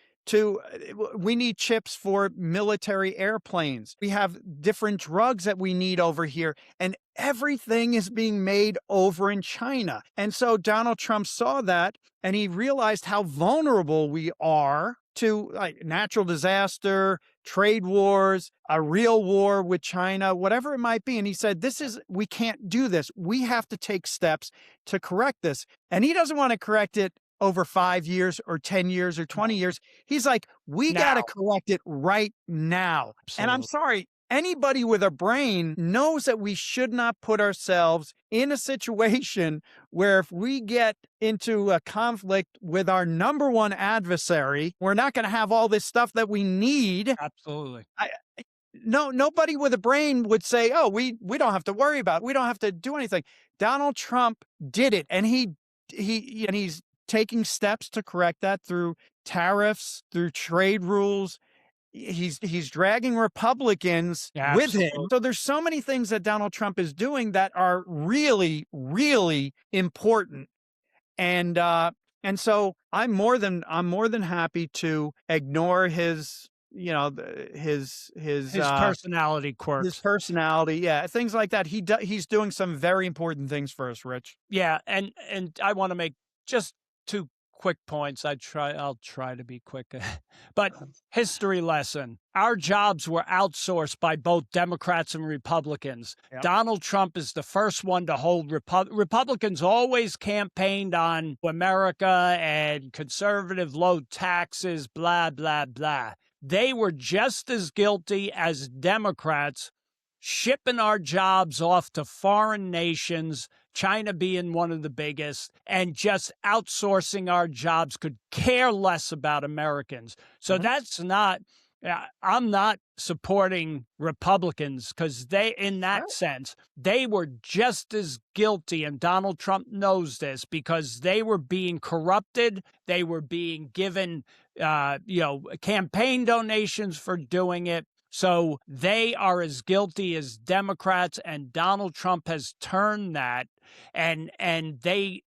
we need chips for military airplanes. We have different drugs that we need over here, and everything is being made over in China. And so Donald Trump saw that, and he realized how vulnerable we are to like natural disaster, trade wars, a real war with China, whatever it might be. And he said, we can't do this. We have to take steps to correct this. And he doesn't want to correct it over 5 years or 10 years or 20 years. He's like, we got to Now. correct it right now. And I'm Absolutely. sorry, anybody with a brain knows that we should not put ourselves in a situation where if we get into a conflict with our number one adversary, we're not going to have all this stuff that we need. Absolutely. Nobody with a brain would say, oh, we don't have to worry about it. We don't have to do anything. Donald Trump did it, and he's taking steps to correct that through tariffs, through trade rules. He's dragging Republicans with him. So there's so many things that Donald Trump is doing that are really, really important. And so I'm more than happy to ignore his his personality quirks. His personality, yeah, things like that. He's doing some very important things for us, Rich. Yeah, and I want to make just 2 quick points. I'll try to be quick. But history lesson. Our jobs were outsourced by both Democrats and Republicans. Yep. Donald Trump is the first one to hold Republicans always campaigned on America and conservative low taxes, blah, blah, blah. They were just as guilty as Democrats shipping our jobs off to foreign nations, China being one of the biggest, and just outsourcing our jobs, could care less about Americans. So that's not, I'm not supporting Republicans because in that sense, they were just as guilty. And Donald Trump knows this because they were being corrupted. They were being given, campaign donations for doing it. So they are as guilty as Democrats, and Donald Trump has turned that, and they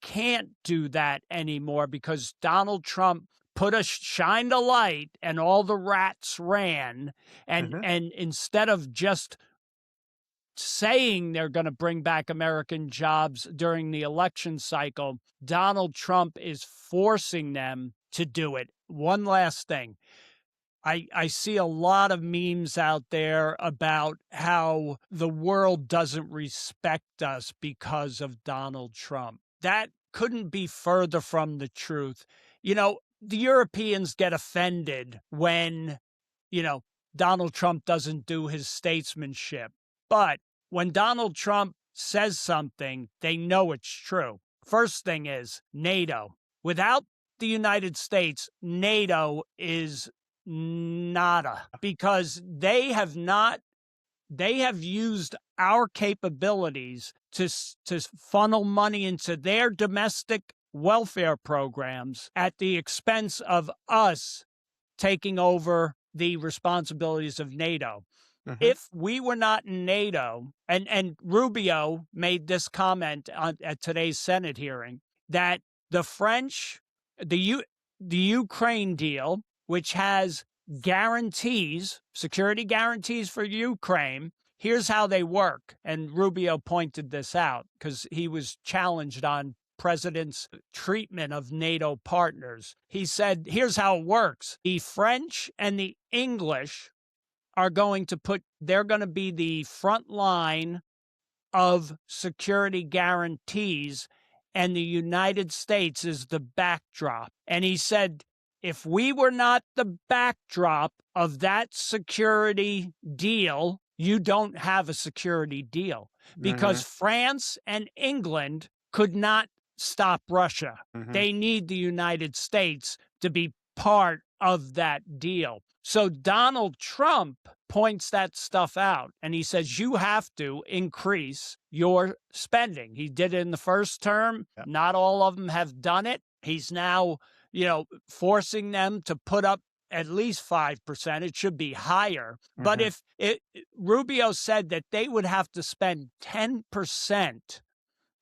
can't do that anymore because Donald Trump shined a light and all the rats ran, Mhm. and instead of just saying they're going to bring back American jobs during the election cycle, Donald Trump is forcing them to do it. One last thing. I see a lot of memes out there about how the world doesn't respect us because of Donald Trump. That couldn't be further from the truth. The Europeans get offended when, you know, Donald Trump doesn't do his statesmanship. But when Donald Trump says something, they know it's true. First thing is NATO. Without the United States, NATO is nada because they have used our capabilities to funnel money into their domestic welfare programs at the expense of us taking over the responsibilities of NATO. Mhm. If we were not in NATO, and Rubio made this comment at today's Senate hearing, that the French, the Ukraine deal, which has guarantees, security guarantees for Ukraine, here's how they work. And Rubio pointed this out because he was challenged on president's treatment of NATO partners. He said, here's how it works. The French and the English they're going to be the front line of security guarantees, and the United States is the backdrop. And he said, if we were not the backdrop of that security deal, you don't have a security deal because Mhm. France and England could not stop Russia. Mhm. They need the United States to be part of that deal. So Donald Trump points that stuff out and he says, you have to increase your spending. He did it in the first term. Yeah. Not all of them have done it. He's now, forcing them to put up at least 5%. It should be higher. But Mhm. if Rubio said that they would have to spend 10%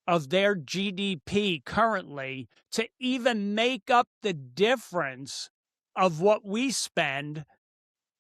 of their GDP currently to even make up the difference of what we spend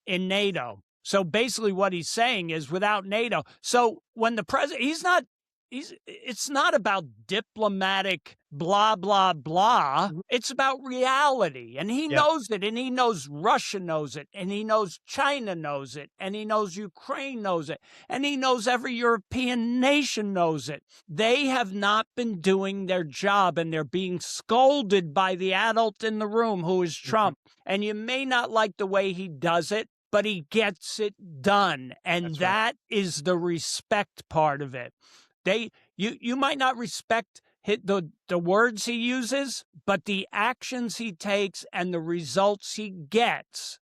in NATO. So basically what he's saying is without NATO. So when the president, it's not about diplomatic blah, blah, blah. Mhm. It's about reality. And he Yeah. knows it. And he knows Russia knows it. And he knows China knows it. And he knows Ukraine knows it. And he knows every European nation knows it. They have not been doing their job and they're being scolded by the adult in the room who is Mhm. Trump. And you may not like the way he does it, but he gets it done. And That's right. that is the respect part of it. You might not respect the words he uses, but the actions he takes and the results he gets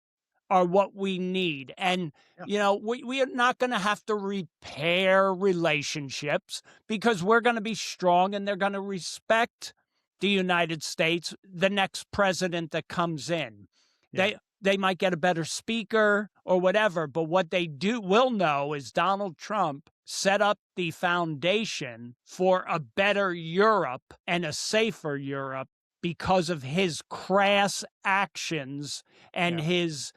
are what we need. And, Yeah. we are not going to have to repair relationships because we're going to be strong and they're going to respect the United States, the next president that comes in. Yeah. They might get a better speaker or whatever, but what they will know is Donald Trump set up the foundation for a better Europe and a safer Europe because of his crass actions and Yeah. his,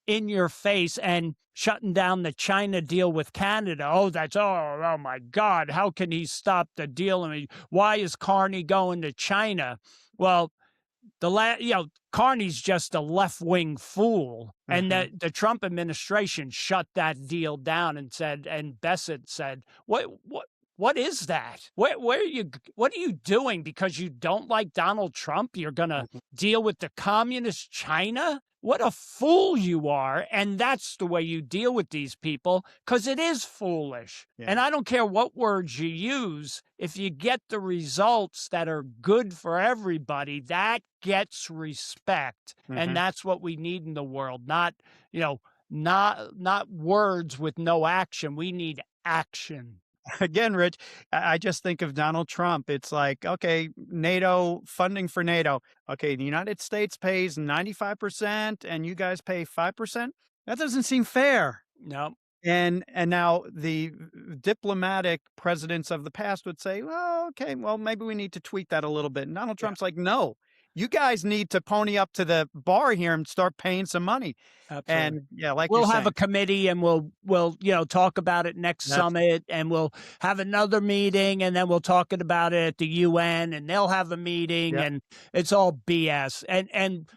in your face and shutting down the China deal with Canada. Oh my God, how can he stop the deal? I mean, why is Carney going to China? Well, Carney's just a left-wing fool, and Mhm. the Trump administration shut that deal down and Bessent said, what is that? What are you doing because you don't like Donald Trump? You're gonna Mhm. deal with the communist China? What a fool you are. And that's the way you deal with these people because it is foolish. Yeah. And I don't care what words you use. If you get the results that are good for everybody, that gets respect. And Mhm. that's what we need in the world, not words with no action. We need action. Again, Rich, I just think of Donald Trump. It's like, okay, NATO funding for NATO. Okay, the United States pays 95% and you guys pay 5%. That doesn't seem fair. No. And now the diplomatic presidents of the past would say, "Well, okay, well, maybe we need to tweak that a little bit." And Donald Yeah, Trump's like, "No, you guys need to pony up to the bar here and start paying some money." absolutely. And yeah, like you're We'll have a saying, committee and we'll talk about it next that's summit, and we'll have another meeting, and then we'll talk about it at the UN, and they'll have a meeting, yep, and it's all BS. And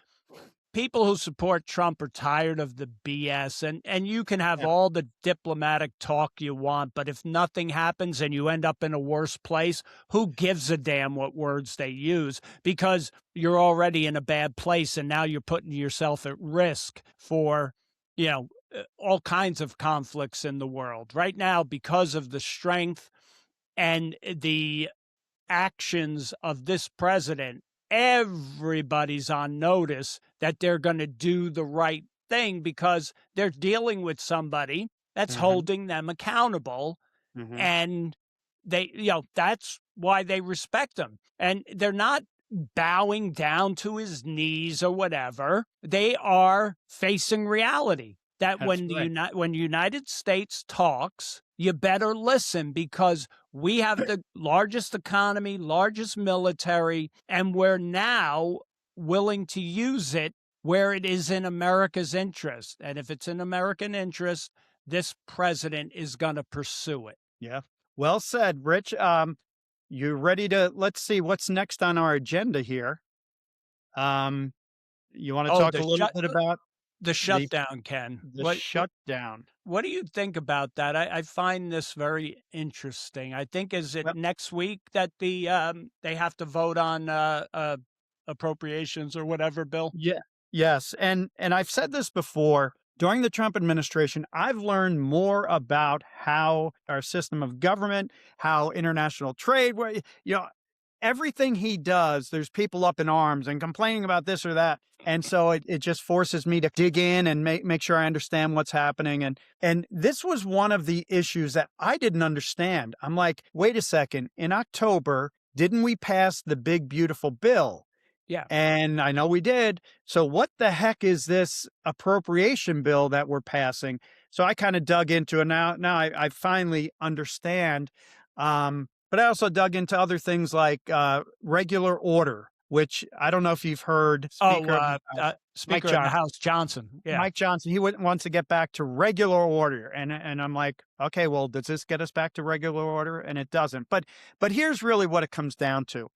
people who support Trump are tired of the BS, and you can have yeah, all the diplomatic talk you want, but if nothing happens and you end up in a worse place, who gives a damn what words they use? Because you're already in a bad place, and now you're putting yourself at risk for, all kinds of conflicts in the world right now because of the strength and the actions of this president. Everybody's on notice that they're going to do the right thing because they're dealing with somebody that's hmm holding them accountable. hmm And that's why they respect him. And they're not bowing down to his knees or whatever. They are facing reality that that's right. when the United States talks, you better listen because we have the largest economy, largest military, and we're now willing to use it where it is in America's interest. And if it's in American interest, this president is going to pursue it. Yeah, well said, Rich. You ready to? Let's see what's next on our agenda here. Um, you want to Oh, talk a little bit about the the shutdown, Ken. the shutdown? What do you think about that? I find this very interesting. I think is it Well, next week that they have to vote on appropriations or whatever bill? yeah, yes, and I've said this before. During the Trump administration, I've learned more about how our system of government, how international trade, where everything he does, there's people up in arms and complaining about this or that. And so it just forces me to dig in and make sure I understand what's happening. And this was one of the issues that I didn't understand. I'm like, wait a second, in October, didn't we pass the big beautiful bill? Yeah. And I know we did. So what the heck is this appropriation bill that we're passing? So I kind of dug into it. Now I finally understand. But I also dug into other things like regular order, which I don't know if you've heard Oh, Mike Speaker of the Johnson. House Johnson. Yeah. Mike Johnson, he wants to get back to regular order, and I'm like, okay, well, does this get us back to regular order? And it doesn't. But here's really what it comes down to: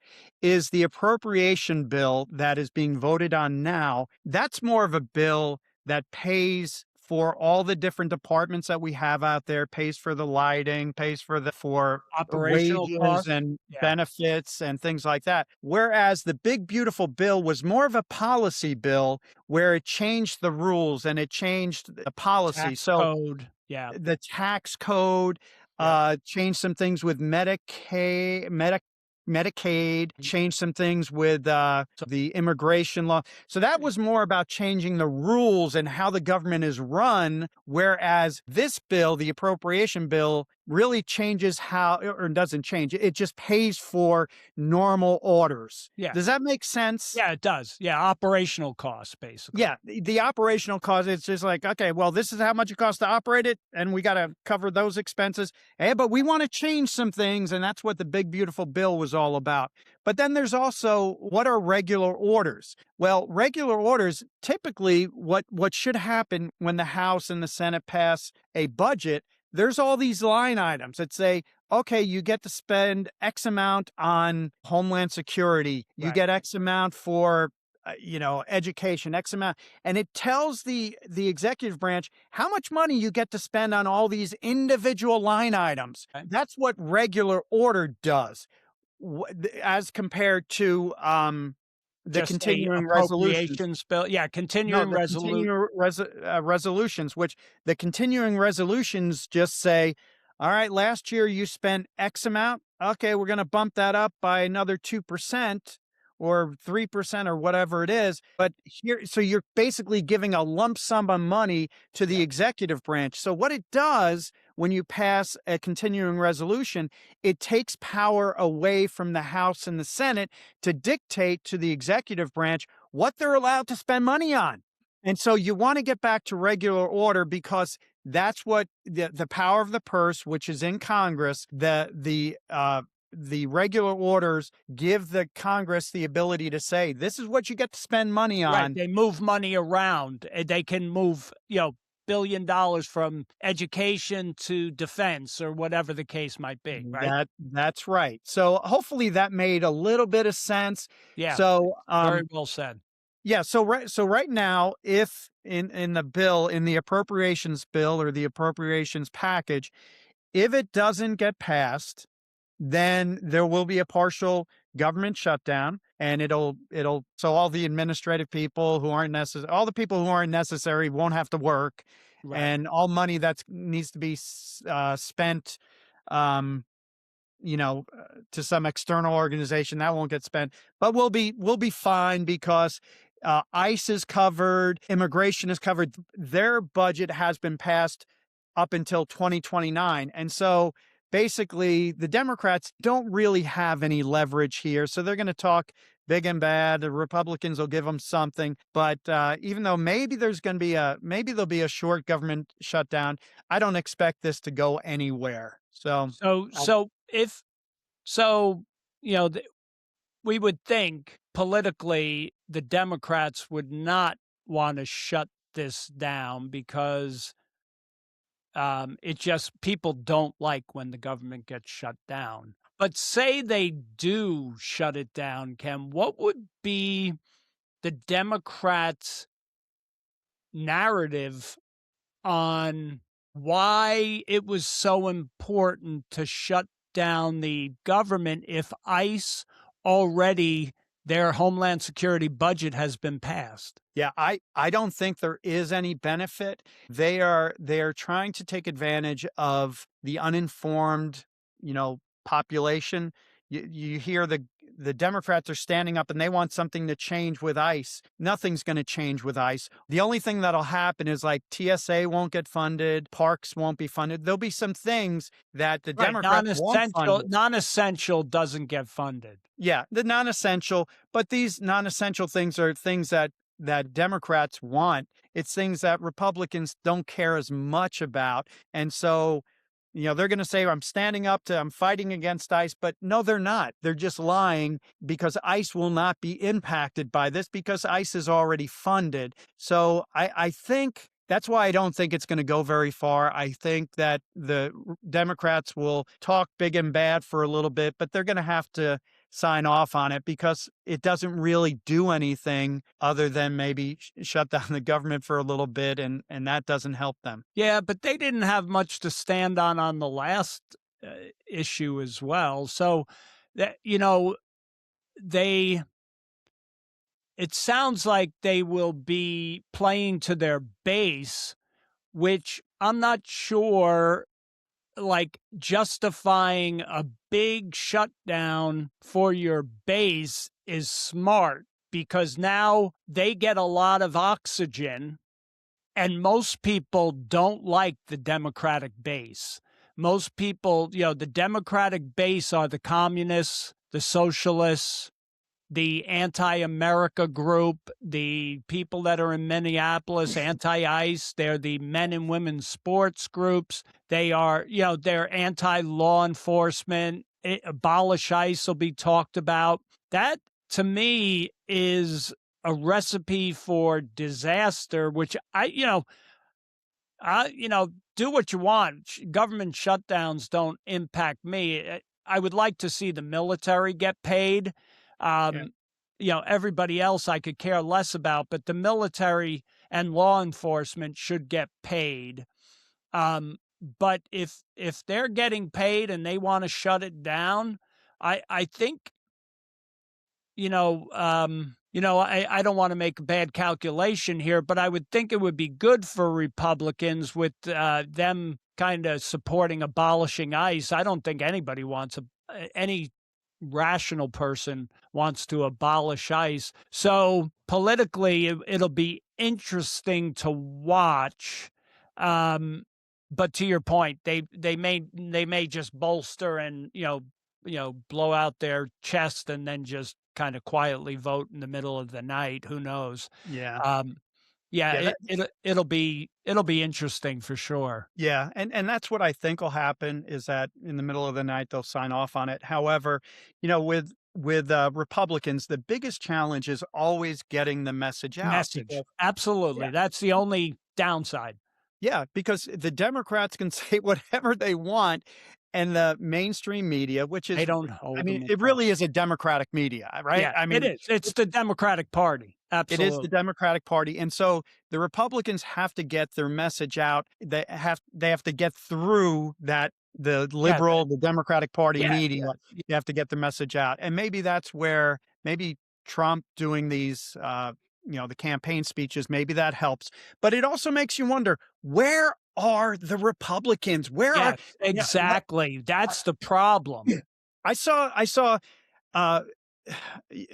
is the appropriation bill that is being voted on now. That's more of a bill that pays for all the different departments that we have out there, pays for the lighting, pays for Operational wages costs. and Yeah. benefits and things like that. Whereas the big beautiful bill was more of a policy bill where it changed the rules and it changed the policy. Tax So code. Yeah. the tax code, Yeah. changed some things with Medicaid, Mm. changed some things with So the immigration law. So that was more about changing the rules and how the government is run. Whereas this bill, the appropriation bill, really changes how, or doesn't change. It just pays for normal orders. yeah. Does that make sense? Yeah, it does. Yeah, operational costs basically. Yeah, the operational cost, it's just like, okay, well, this is how much it costs to operate it, and we got to cover those expenses. Hey, but we want to change some things, and that's what the big beautiful bill was all about. But then there's also what are regular orders? Well, regular orders, typically what should happen when the House and the Senate pass a budget, there's all these line items that say, okay, you get to spend X amount on Homeland Security, you Right. get X amount for education, X amount, and it tells the executive branch how much money you get to spend on all these individual line items. Okay. That's what regular order does, as compared to the Just a continuing resolutions. appropriations bill. Yeah, No, continuing the resolute. resolutions, which the continuing resolutions just say, all right, last year you spent X amount. Okay, we're going to bump that up by another 2% or 3% or whatever it is. But here, so you're basically giving a lump sum of money to the Yeah. executive branch. So what it does when you pass a continuing resolution, it takes power away from the House and the Senate to dictate to the executive branch what they're allowed to spend money on. And so you want to get back to regular order because that's what the power of the purse, which is in Congress, the regular orders give the Congress the ability to say, this is what you get to spend money Right, on. they move money around, they can move, $1 billion from education to defense or whatever the case might be, right? That's right. So hopefully that made a little bit of sense. Yeah, So very well said. yeah, so right now, if in the bill, in the appropriations bill or the appropriations package, if it doesn't get passed, then there will be a partial government shutdown, and it'll so all the administrative people who aren't necessary, all the people who aren't necessary won't have to work, Right. and all money that needs to be spent, um, to some external organization, that won't get spent. But we'll be fine because ICE is covered, immigration is covered. Their budget has been passed up until 2029, and so basically the Democrats don't really have any leverage here. So they're going to talk big and bad. The Republicans will give them something, but even though maybe there'll be a short government shutdown, I don't expect this to go anywhere. So. So uh, so if so, you know, th we would think politically the Democrats would not wanna shut this down because, it just people don't like when the government gets shut down. But say they do shut it down, Ken, what would be the Democrats' narrative on why it was so important to shut down the government if ICE already their Homeland Security budget has been passed? Yeah, I don't think there is any benefit. They are trying to take advantage of the uninformed, population. You hear the Democrats are standing up and they want something to change with ICE. Nothing's going to change with ICE. The only thing that'll happen is like TSA won't get funded, parks won't be funded. There'll be some things that the Right, Democrats won't fund. non-essential doesn't get funded. Yeah, the non-essential, but these non-essential things are things that Democrats want. It's things that Republicans don't care as much about. And so, they're going to say, I'm fighting against ICE, but no, they're not. They're just lying because ICE will not be impacted by this because ICE is already funded. So I think that's why I don't think it's going to go very far. I think that the Democrats will talk big and bad for a little bit, but they're going to have to sign off on it because it doesn't really do anything other than maybe shut down the government for a little bit, and that doesn't help them. Yeah, but they didn't have much to stand on the last, issue as well. So, that they it sounds like they will be playing to their base, which I'm not sure, like, justifying a big shutdown for your base is smart because now they get a lot of oxygen, and most people don't like the Democratic base. Most people, the Democratic base are the communists, the socialists, the anti-America group, the people that are in Minneapolis, anti-ICE, they're the men and women sports groups. They are, they're anti-law enforcement. Abolish ICE will be talked about. That, to me, is a recipe for disaster, which do what you want. Government shutdowns don't impact me. I would like to see the military get paid. Yeah. Um, everybody else I could care less about, but the military and law enforcement should get paid. But if they're getting paid and they want to shut it down, I think I don't want to make a bad calculation here, but I would think it would be good for Republicans with them kind of supporting abolishing ICE. I don't think anybody wants any rational person wants to abolish ICE. So politically, it'll be interesting to watch. Um, but to your point, they may just bolster and blow out their chest and then just kind of quietly vote in the middle of the night. Who knows? Yeah. Um, Yeah, Yeah, it'll be interesting for sure. yeah, and that's what I think will happen is that in the middle of the night they'll sign off on it. However, with Republicans, the biggest challenge is always getting the message out Message. because yeah, Absolutely. That's the only downside. yeah, because the Democrats can say whatever they want, and the mainstream media, which They is, don't I hold mean, them it really accountable. is a Democratic media, right? Yeah, I it mean, is. It's the Democratic Party. it is the Absolutely. Democratic Party, and so the Republicans have to get their message out. They have to get through that the Yeah, the Democratic Party yeah, media. yeah, You have to get the message out, and maybe that's where maybe Trump doing these, the campaign speeches, maybe that helps. But it also makes you wonder, where are the Republicans? Where are yes, what? exactly. That's the problem. I saw uh,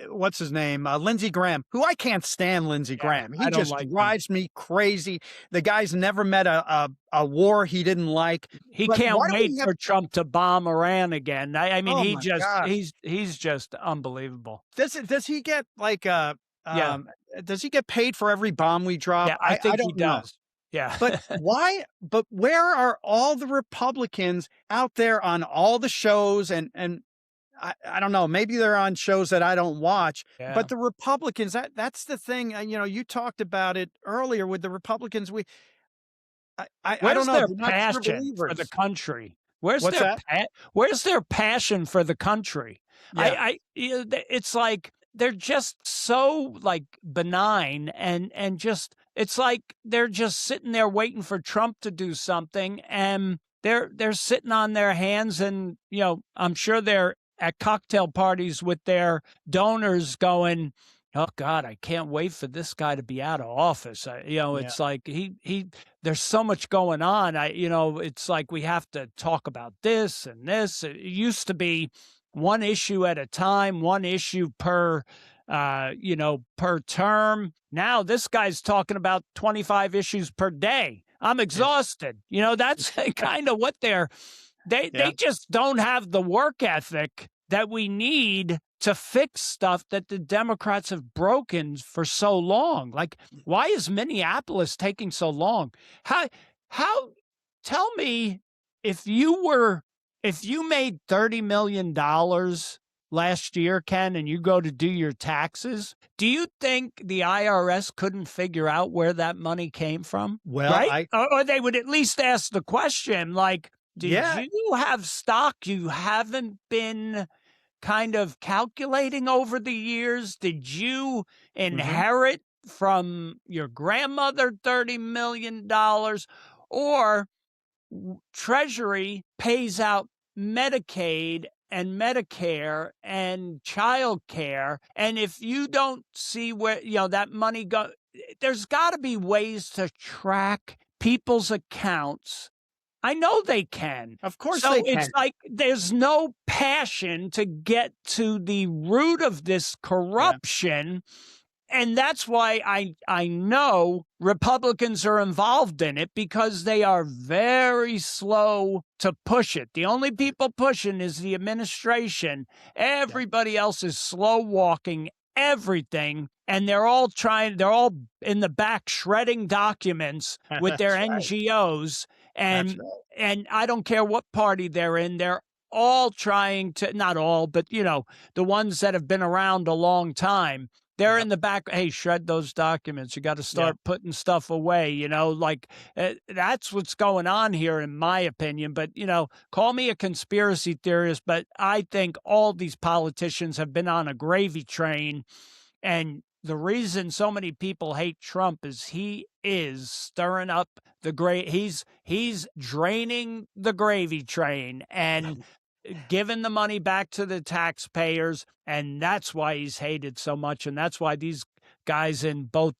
what's his name? Lindsey Graham, who I can't stand Lindsey Yeah, Graham. He I don't just like him. drives me crazy. The guy's never met a war he didn't like. He But can't why do wait we have for Trump to bomb Iran again. I mean, oh my gosh. he's just unbelievable. Does he get like Yeah, does he get paid for every bomb we drop? yeah, I I think he don't know. does. Yeah. But where are all the Republicans out there on all the shows and I don't know, maybe they're on shows that I don't watch, Yeah. but the Republicans, that's the thing, you talked about it earlier with the Republicans, I don't Where's know, their they're not true passion for the believers. country? What's that? Where's their passion for the country? Yeah, It's like they're just so like benign and just it's like they're just sitting there waiting for Trump to do something and they're sitting on their hands and I'm sure they're at cocktail parties with their donors going, oh God, I can't wait for this guy to be out of office. yeah, It's like he there's so much going on. It's like we have to talk about this and this. It used to be one issue at a time, one issue per term. Now this guy's talking about 25 issues per day. I'm yeah, exhausted. That's kind of what they yeah, just don't have the work ethic that we need to fix stuff that the Democrats have broken for so long. Like, why is Minneapolis taking so long? How tell me if you made $30 million last year, Ken, and you go to do your taxes, do you think the IRS couldn't figure out where that money came from? well, Right? I Or they would at least ask the question, like, did yeah, you have stock you haven't been kind of calculating over the years? Did you mhm, inherit from your grandmother $30 million? Or Treasury pays out Medicaid and Medicare and child care. And if you don't see where, that money go, there's got to be ways to track people's accounts. I know they can. of course So they it's can. like there's no passion to get to the root of this Yeah, corruption. And that's why I know Republicans are involved in it because they are very slow to push it. The only people pushing is the administration. yeah, Everybody else is slow walking everything. And they're all in the back shredding documents with their that's right, NGOs. that's And right, and I don't care what party they're in, they're all trying to, not all, but the ones that have been around a long time, they're yeah, in the back. Hey, shred those documents. You got to yeah, start putting stuff away. Like that's what's going on here, in my opinion. But call me a conspiracy theorist, but I think all these politicians have been on a gravy train, and the reason so many people hate Trump is he is stirring up he's draining the gravy train and giving the money back to the taxpayers, and that's why he's hated so much, and that's why these guys in both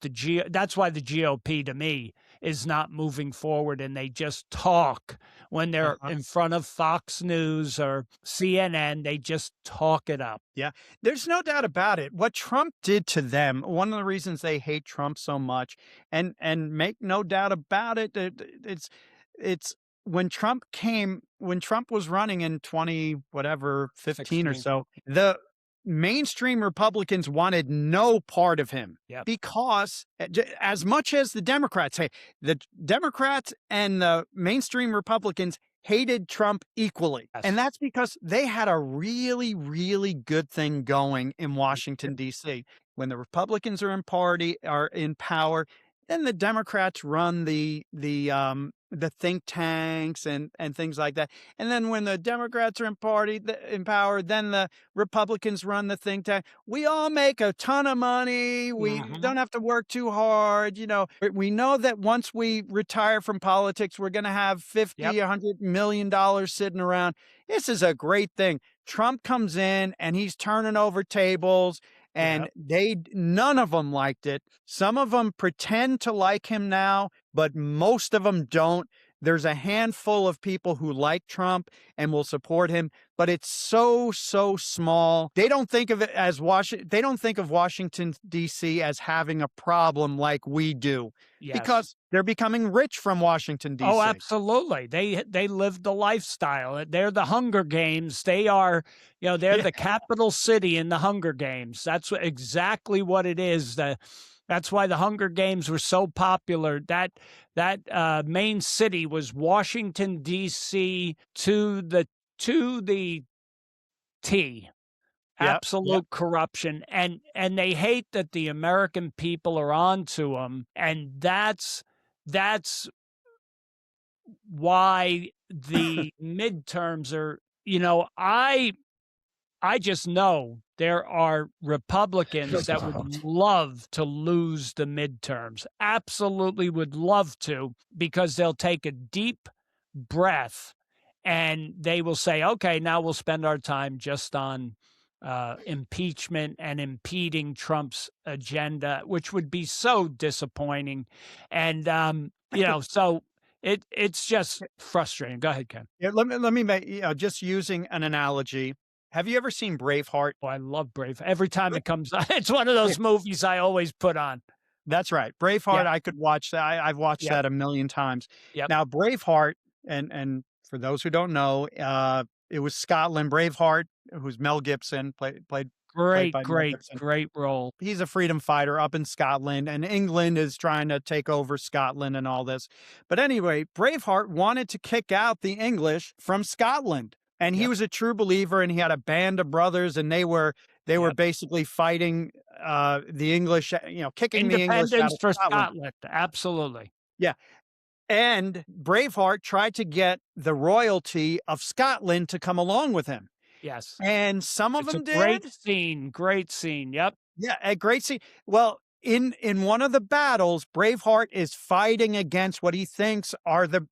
that's why the GOP to me is not moving forward, and they just talk when they're uh-huh. in front of Fox News or CNN. They just talk it up. Yeah, there's no doubt about it. What Trump did to them, one of the reasons they hate Trump so much, and make no doubt about it, it's when Trump was running in 20 whatever 15 or 16. so, mainstream Republicans wanted no part of him Yep. because, as much as the Democrats, the Democrats and the mainstream Republicans hated Trump equally. And Yes. that's because they had a really, really good thing going in Washington, D.C. When the Republicans are in power, then the Democrats run the think tanks and things like that. And then when the Democrats are in power, then the Republicans run the think tank. We all make a ton of money. We Mhm. don't have to work too hard. We know that once we retire from politics, we're going to have 50, Yep. $100 million sitting around. This is a great thing. Trump comes in and he's turning over tables, and Yep. none of them liked it. Some of them pretend to like him now, but most of them don't. There's a handful of people who like Trump and will support him, but it's so, so small. They don't think of it as they don't think of Washington, D.C. as having a problem like we do, Yes. because they're becoming rich from Washington, Oh, D.C. absolutely. They live the lifestyle. They're the Hunger Games. They are, they're Yeah. the capital city in the Hunger Games. That's exactly what it is. That's why the Hunger Games were so popular. That main city was Washington D.C. to the T. Yep. Yep. Absolute corruption, and they hate that the American people are onto them, and that's why the midterms are, I just know there are Republicans that would love to lose the midterms. Absolutely would love to, because they'll take a deep breath and they will say, okay, now we'll spend our time just on impeachment and impeding Trump's agenda, which would be so disappointing. And, so it's just frustrating. Go ahead, Ken. Yeah, let me make, just using an analogy. Have you ever seen Braveheart? Oh, I love Brave. Every time it comes on, it's one of those movies I always put on. That's right. Braveheart, Yep, I could watch that. I've watched yep, that a million times. yep. Now, Braveheart, and for those who don't know, it was Scotland. Braveheart, who's Mel Gibson, played Great, by Mel great, Gibson. great role. He's a freedom fighter up in Scotland, and England is trying to take over Scotland and all this. But anyway, Braveheart wanted to kick out the English from Scotland. And he Yep, was a true believer, and he had a band of brothers, and they were yep. basically fighting the English, kicking the English out Independence of for Scotland. Scotland. Absolutely. Yeah. And Braveheart tried to get the royalty of Scotland to come along with him. Yes. And some of It's a them did. great scene. Great scene. Yep. Yeah, a great scene. Well, in one of the battles, Braveheart is fighting against what he thinks are the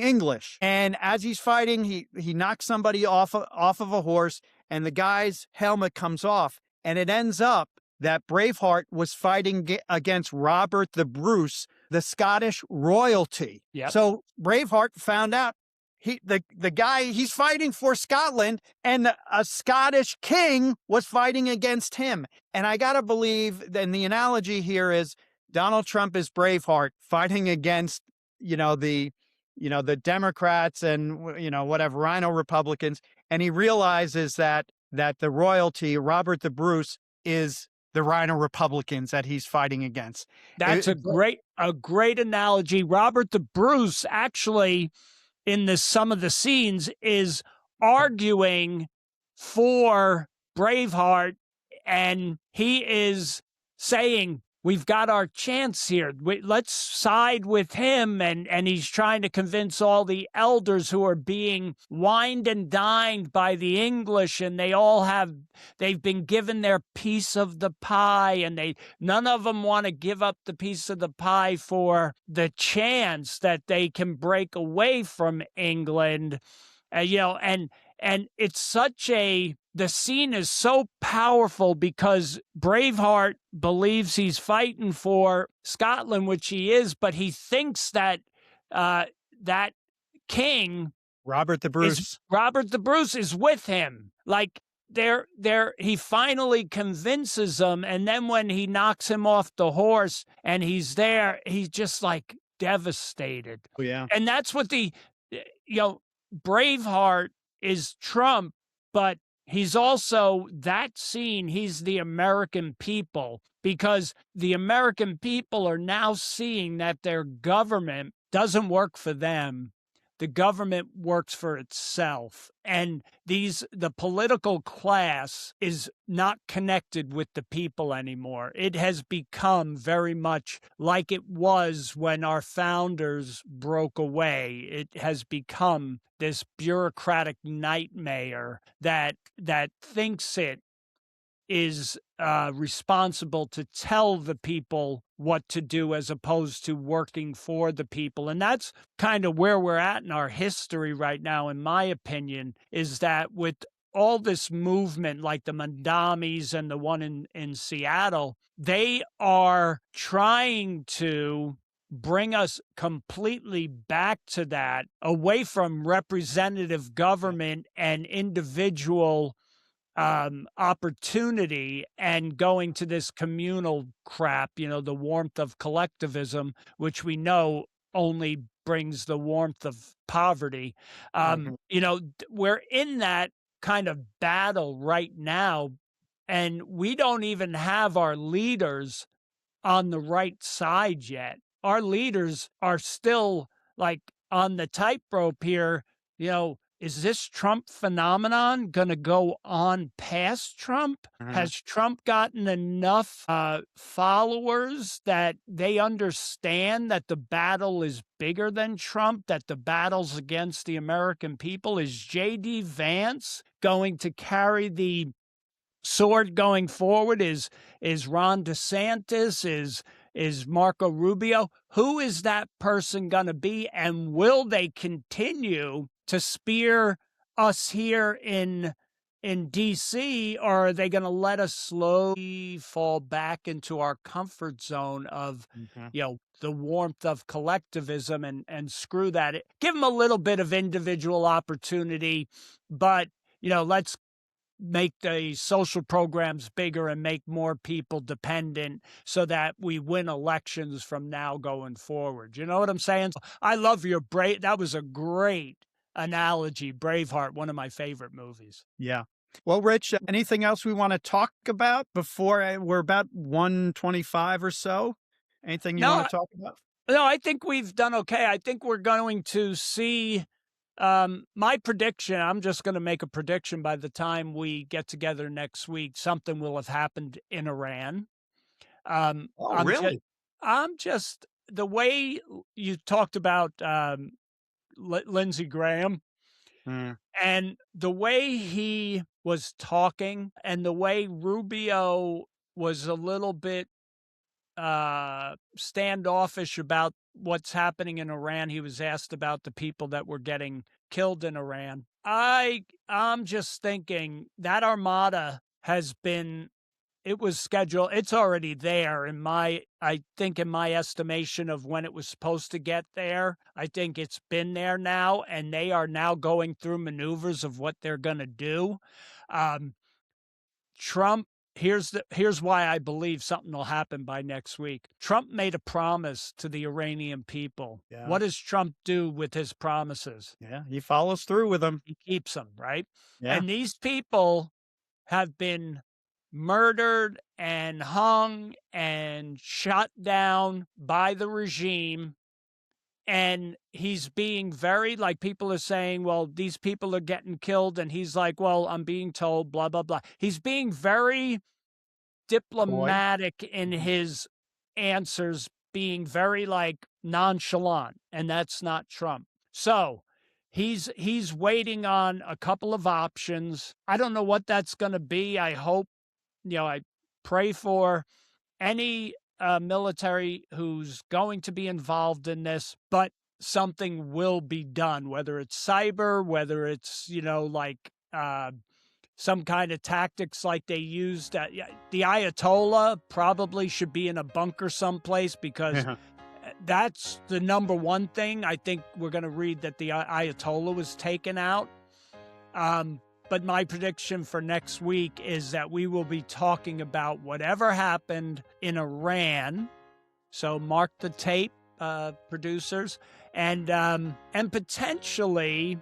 English. And as he's fighting, he knocks somebody off of a horse, and the guy's helmet comes off, and it ends up that Braveheart was fighting against Robert the Bruce, the Scottish royalty. Yep. So Braveheart found out the guy he's fighting for Scotland, and a Scottish king was fighting against him. And I gotta believe, then the analogy here is Donald Trump is Braveheart fighting against, the Democrats and, whatever, Rhino Republicans, and he realizes that the royalty, Robert the Bruce, is the Rhino Republicans that he's fighting against. That's a It- great analogy. Robert the Bruce actually in some of the scenes is arguing for Braveheart, and he is saying, we've got our chance here. Let's side with him. And he's trying to convince all the elders who are being wined and dined by the English, and they've been given their piece of the pie, and none of them want to give up the piece of the pie for the chance that they can break away from England. And it's the scene is so powerful because Braveheart believes he's fighting for Scotland, which he is, but he thinks that that king Robert the Bruce. Robert the Bruce is with him. Like he finally convinces them, and then when he knocks him off the horse and he's there, he's just like devastated. Oh, yeah. And that's what Braveheart is Trump, but he's also that scene, he's the American people, because the American people are now seeing that their government doesn't work for them. The government works for itself. And the political class is not connected with the people anymore. It has become very much like it was when our founders broke away. It has become this bureaucratic nightmare that thinks it is responsible to tell the people what to do as opposed to working for the people. And that's kind of where we're at in our history right now, in my opinion, is that with all this movement, like the Mandamis and the one in Seattle, they are trying to bring us completely back to that, away from representative government and individual opportunity, and going to this communal crap, the warmth of collectivism, which we know only brings the warmth of poverty. Mhm. We're in that kind of battle right now, and we don't even have our leaders on the right side yet. Our leaders are still like on the tightrope here. Is this Trump phenomenon going to go on past Trump? Mhm. Has Trump gotten enough followers that they understand that the battle is bigger than Trump, that the battle's against the American people? Is J.D. Vance going to carry the sword going forward? Is Ron DeSantis? Is Marco Rubio? Who is that person going to be? And will they continue to spear us here in DC, or are they going to let us slowly fall back into our comfort zone of Mhm. the warmth of collectivism, and screw that? Give them a little bit of individual opportunity, but let's make the social programs bigger and make more people dependent so that we win elections from now going forward. You know what I'm saying? I love your that was a great analogy. Braveheart, one of my favorite movies. Yeah. Well, Rich, anything else we want to talk about before we're about 125 or so? Anything you want No, to talk about? no, I think we've done okay. I think we're going to see my prediction. I'm just going to make a prediction. By the time we get together next week, something will have happened in Iran. Um, Oh, I'm just, really? I'm just the way you talked about Lindsey Graham, Mm. and the way he was talking, and the way Rubio was a little bit standoffish about what's happening in Iran. He was asked about the people that were getting killed in Iran. I'm just thinking that armada has been, it was scheduled. It's already there I think in my estimation of when it was supposed to get there. I think it's been there now, and they are now going through maneuvers of what they're going to do. Um, Trump, here's why I believe something will happen by next week. Trump made a promise to the Iranian people. Yeah. What does Trump do with his promises? Yeah. He follows through with them. He keeps them, right? Yeah. And these people have been murdered and hung and shot down by the regime. And he's being very, like, people are saying, well, these people are getting killed. And he's like, well, I'm being told, blah, blah, blah. He's being very Coy. diplomatic in Mhm. his answers, being very like nonchalant, and that's not Trump. So he's waiting on a couple of options. I don't know what that's going to be. I hope, I pray for any military who's going to be involved in this, but something will be done, whether it's cyber, whether it's, like some kind of tactics like they used. The Ayatollah probably should be in a bunker someplace, because Yeah. that's the number one thing. I think we're going to read that the Ayatollah was taken out. But my prediction for next week is that we will be talking about whatever happened in Iran. So mark the tape, producers, and potentially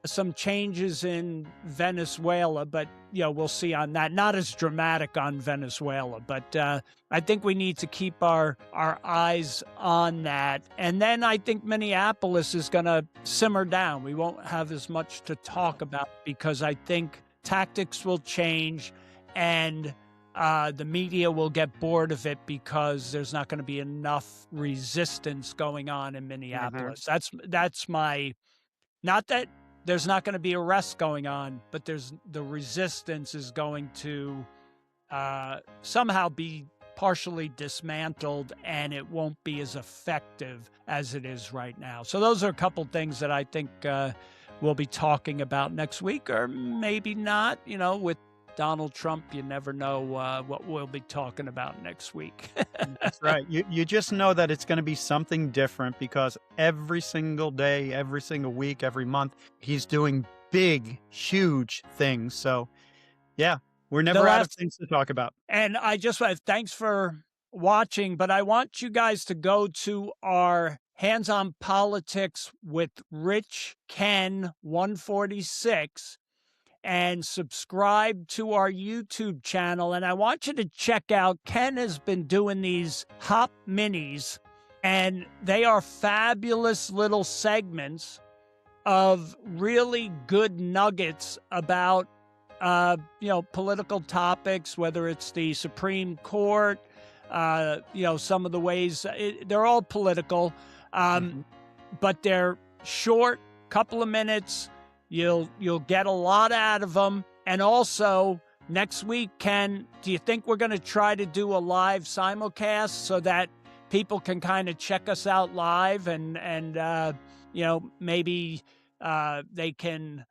some changes in Venezuela, but we'll see on that. Not as dramatic on Venezuela, but I think we need to keep our eyes on that. And then I think Minneapolis is going to simmer down. We won't have as much to talk about because I think tactics will change, and the media will get bored of it because there's not going to be enough resistance going on in Minneapolis. That's my, not that there's not going to be arrests going on, but the resistance is going to somehow be partially dismantled, and it won't be as effective as it is right now. So those are a couple things that I think we'll be talking about next week, or maybe not. With Donald Trump, you never know what we'll be talking about next week. That's right. You just know that it's going to be something different because every single day, every single week, every month, he's doing big, huge things. So, yeah, we're never out of things to talk about. And I just want to thanks for watching, but I want you guys to go to our Hands on Politics with Rich Ken 146 and subscribe to our YouTube channel. And I want you to check out, Ken has been doing these Hop Minis, and they are fabulous little segments of really good nuggets about, political topics, whether it's the Supreme Court, some of the ways, they're all political, but they're short, couple of minutes. You'll get a lot out of them. And also, next week, Ken, do you think we're going to try to do a live simulcast so that people can kind of check us out live and maybe they can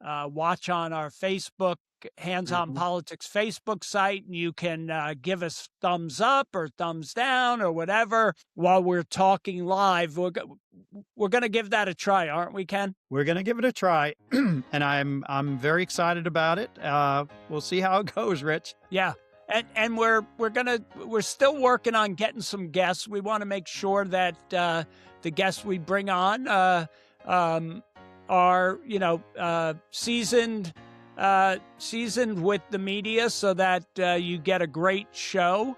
watch on our Facebook, Hands on Politics Facebook site, and you can give us thumbs up or thumbs down or whatever while we're talking live. We're going to give that a try, aren't we, Ken? We're going to give it a try, and I'm very excited about it. We'll see how it goes, Rich. Yeah. And we're still working on getting some guests. We want to make sure that the guests we bring on are seasoned with the media, so that you get a great show.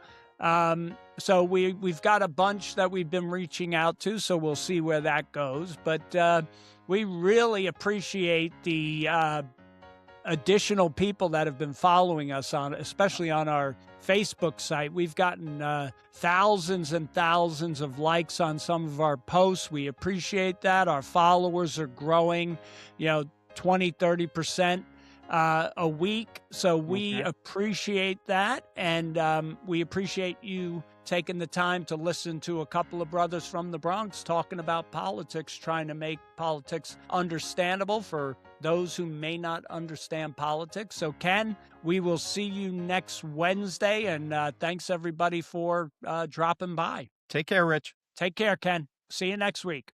So we've got a bunch that we've been reaching out to, so we'll see where that goes. But we really appreciate the additional people that have been following us especially on our Facebook site. We've gotten thousands and thousands of likes on some of our posts. We appreciate that. Our followers are growing, 20-30% a week. So we appreciate that. And we appreciate you taking the time to listen to a couple of brothers from the Bronx talking about politics, trying to make politics understandable for those who may not understand politics. So, Ken, we will see you next Wednesday. And thanks, everybody, for dropping by. Take care, Rich. Take care, Ken. See you next week.